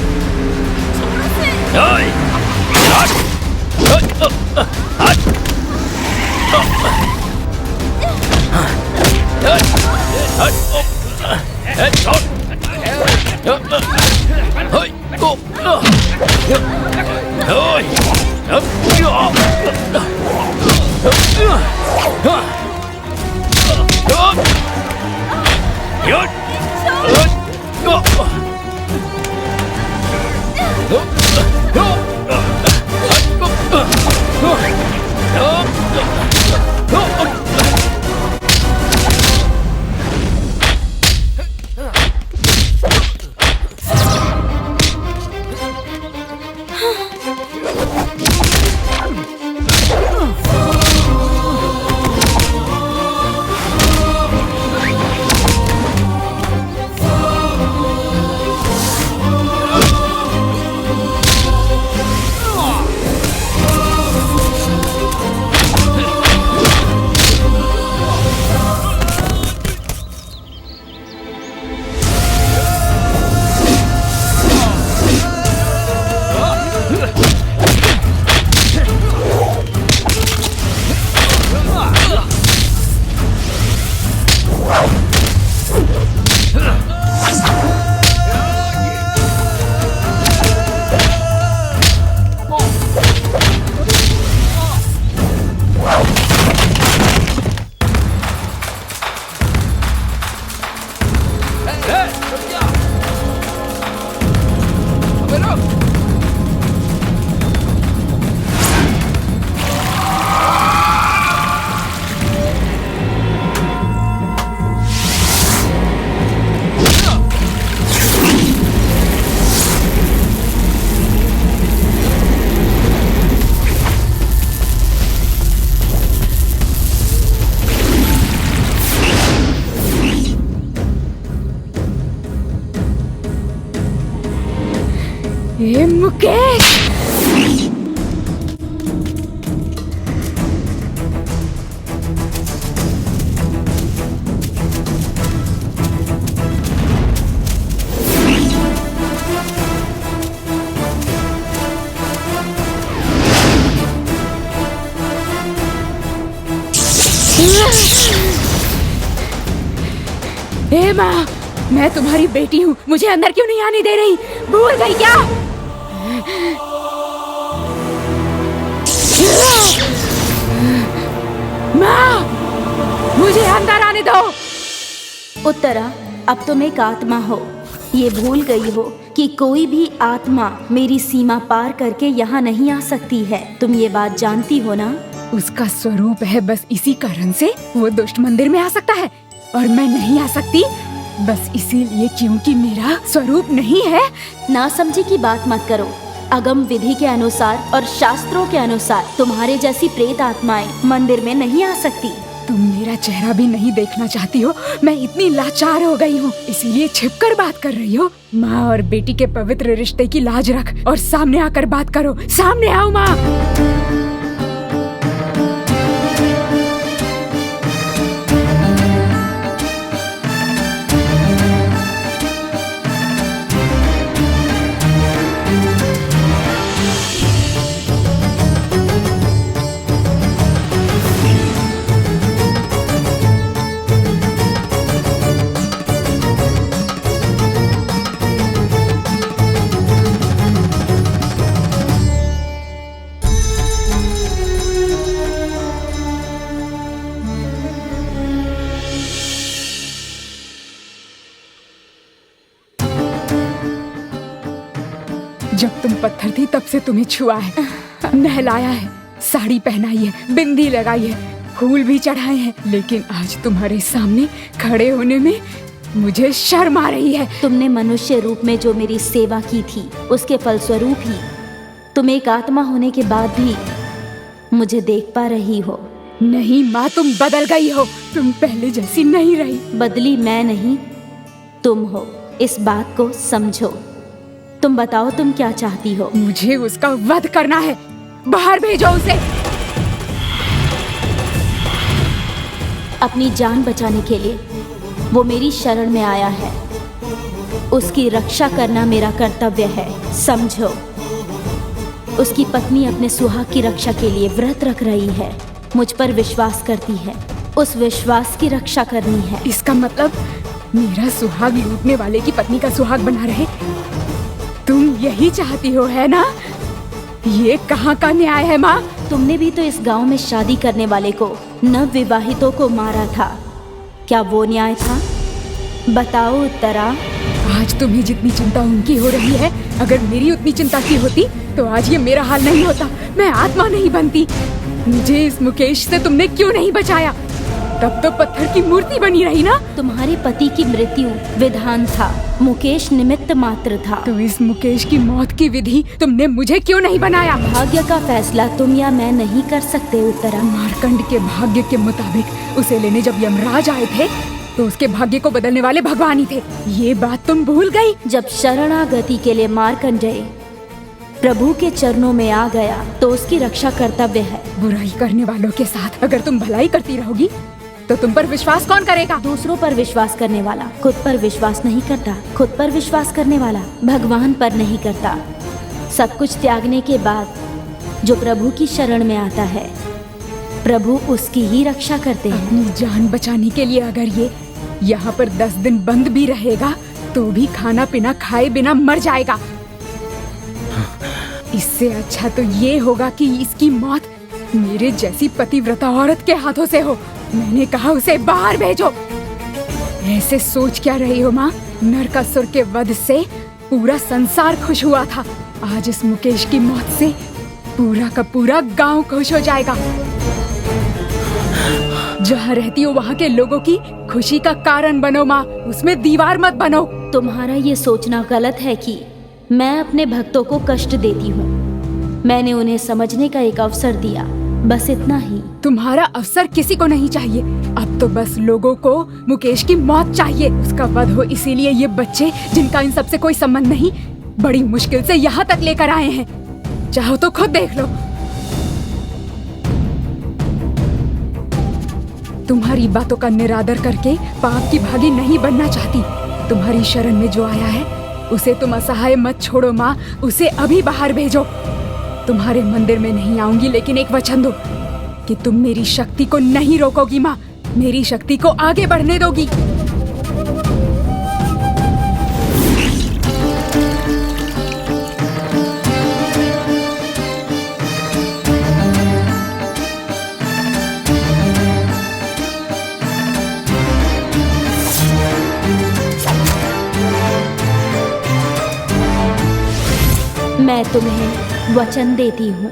ए मुकेश, ए माँ, मैं तुम्हारी बेटी हूँ, मुझे अंदर क्यों नहीं आने दे रही? भूल गई क्या? माँ, मुझे अंदर आने दो। उत्तरा, अब तुम एक आत्मा हो। ये भूल गई हो कि कि कोई भी आत्मा मेरी सीमा पार करके यहाँ नहीं आ सकती है। तुम ये बात जानती हो ना? उसका स्वरूप है, बस इसी कारण से वो दुष्ट मंदिर में आ सकता है और मैं नहीं आ सकती, बस इसीलिए क्योंकि मेरा स्वरूप नहीं है। ना समझी की बात मत करो। अगम विधि के अनुसार और शास्त्रों के अनुसार तुम्हारे जैसी प्रेत आत्माएं मंदिर में नहीं आ सकती। तुम मेरा चेहरा भी नहीं देखना चाहती हो। मैं इतनी लाचार हो गई हूँ, इसीलिए छिपकर बात कर रही हो। माँ और बेटी के पवित्र रिश्ते की लाज रख और सामने आकर बात करो। सामने आओ माँ। जब तुम पत्थर थी तब से तुम्हें छुआ है, नहलाया है, साड़ी पहनाई है, बिंदी लगाई है, फूल भी चढ़ाए हैं, लेकिन आज तुम्हारे सामने खड़े होने में मुझे शर्म आ रही है। तुमने मनुष्य रूप में जो मेरी सेवा की थी, उसके फलस्वरूप ही तुम एक आत्मा होने के बाद भी मुझे देख पा रही हो। नहीं माँ, तुम बदल गई हो। तुम पहले जैसी नहीं रही। बदली मैं नहीं, तुम हो। इस बात को समझो। तुम बताओ तुम क्या चाहती हो? मुझे उसका वध करना है। बाहर भेजो उसे। अपनी जान बचाने के लिए वो मेरी शरण में आया है। उसकी रक्षा करना मेरा कर्तव्य है, समझो। उसकी पत्नी अपने सुहाग की रक्षा के लिए व्रत रख रही है, मुझ पर विश्वास करती है। उस विश्वास की रक्षा करनी है। इसका मतलब मेरा सुहाग लूटने वाले की पत्नी का सुहाग बना रहे? तुम यही चाहती हो, है ना? ये कहाँ का न्याय है माँ? तुमने भी तो इस गांव में शादी करने वाले को, नवविवाहितों को मारा था। क्या वो न्याय था? बताओ उत्तरा। आज तुम्हें जितनी चिंता उनकी हो रही है, अगर मेरी उतनी चिंता की होती तो आज ये मेरा हाल नहीं होता। मैं आत्मा नहीं बनती। मुझे इस मुकेश से तुमने क्यों नहीं बचाया? तब तो पत्थर की मूर्ति बनी रही ना। तुम्हारे पति की मृत्यु विधान था, मुकेश निमित्त मात्र था। तो इस मुकेश की मौत की विधि तुमने मुझे क्यों नहीं बनाया? भाग्य का फैसला तुम या मैं नहीं कर सकते उत्तरा। मार्कंड के भाग्य के मुताबिक उसे लेने जब यमराज आए थे तो उसके भाग्य को बदलने वाले भगवान ही थे। ये बात तुम भूल गई? जब शरणागति के लिए मार्कंडेय प्रभु के चरणों में आ गया तो उसकी रक्षा कर्तव्य है। बुराई करने वालों के साथ अगर तुम भलाई करती रहोगी तो तुम पर विश्वास कौन करेगा? दूसरों पर विश्वास करने वाला खुद पर विश्वास नहीं करता। खुद पर विश्वास करने वाला भगवान पर नहीं करता। सब कुछ त्यागने के बाद जो प्रभु की शरण में आता है, प्रभु उसकी ही रक्षा करते हैं। अपनी जान बचाने के लिए अगर ये यहाँ पर 10 दिन बंद भी रहेगा तो भी खाना पीना खाए बिना मर जाएगा। इससे अच्छा तो ये होगा कि इसकी मौत मेरे जैसी पतिव्रता औरत के हाथों से हो। मैंने कहा उसे बाहर भेजो। ऐसे सोच क्या रही हो माँ? नरकासुर के वध से पूरा संसार खुश हुआ था। आज इस मुकेश की मौत से पूरा का पूरा गांव खुश हो जाएगा। जहाँ रहती हो वहाँ के लोगों की खुशी का कारण बनो माँ, उसमें दीवार मत बनो। तुम्हारा ये सोचना गलत है कि मैं अपने भक्तों को कष्ट देती हूँ। मैंने उन्हें समझने का एक अवसर दिया, बस इतना ही। तुम्हारा अवसर किसी को नहीं चाहिए। अब तो बस लोगों को मुकेश की मौत चाहिए, उसका वध हो। इसीलिए ये बच्चे जिनका इन सबसे कोई संबंध नहीं, बड़ी मुश्किल से यहाँ तक लेकर आए हैं। चाहो तो खुद देख लो। तुम्हारी बातों का निरादर करके पाप की भागी नहीं बनना चाहती। तुम्हारी शरण में जो आया है उसे तुम असहाय मत छोड़ो माँ, उसे अभी बाहर भेजो। तुम्हारे मंदिर में नहीं आऊंगी, लेकिन एक वचन दो कि तुम मेरी शक्ति को नहीं रोकोगी माँ, मेरी शक्ति को आगे बढ़ने दोगी। मैं तुम्हें वचन देती हूँ।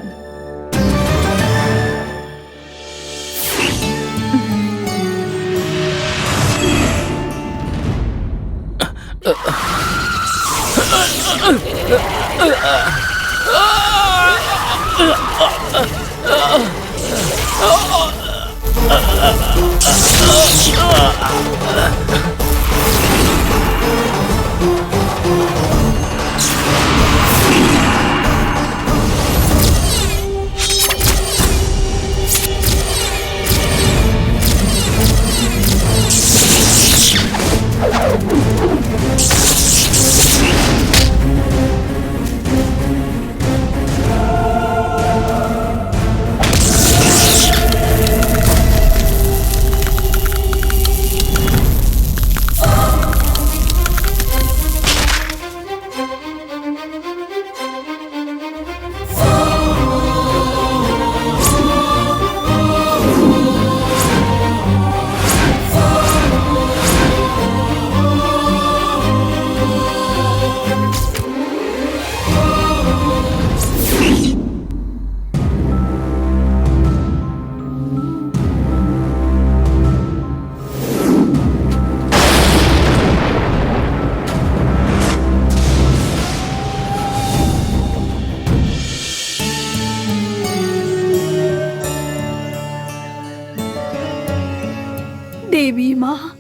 देवी माँ,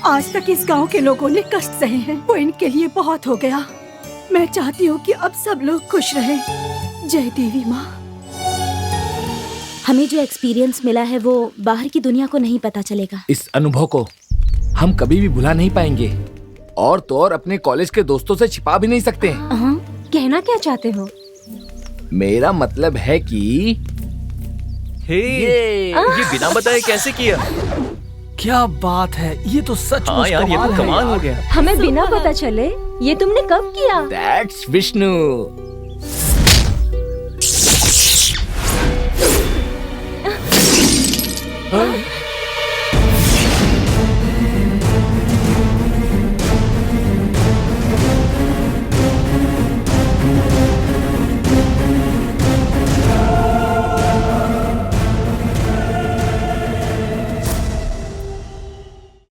आज तक इस गांव के लोगों ने कष्ट सहे हैं, वो इनके लिए बहुत हो गया। मैं चाहती हूँ कि अब सब लोग खुश रहें। जय देवी माँ। हमें जो एक्सपीरियंस मिला है वो बाहर की दुनिया को नहीं पता चलेगा। इस अनुभव को हम कभी भी भुला नहीं पाएंगे, और तो और अपने कॉलेज के दोस्तों से छिपा भी नहीं सकते। कहना क्या चाहते हो? मेरा मतलब है कि ये बिना बताए कैसे किया? क्या बात है, ये तो सच हाँ यार, ये तो कमाल हो गया। हमें बिना पता चले ये तुमने कब किया? दैट्स विष्णु।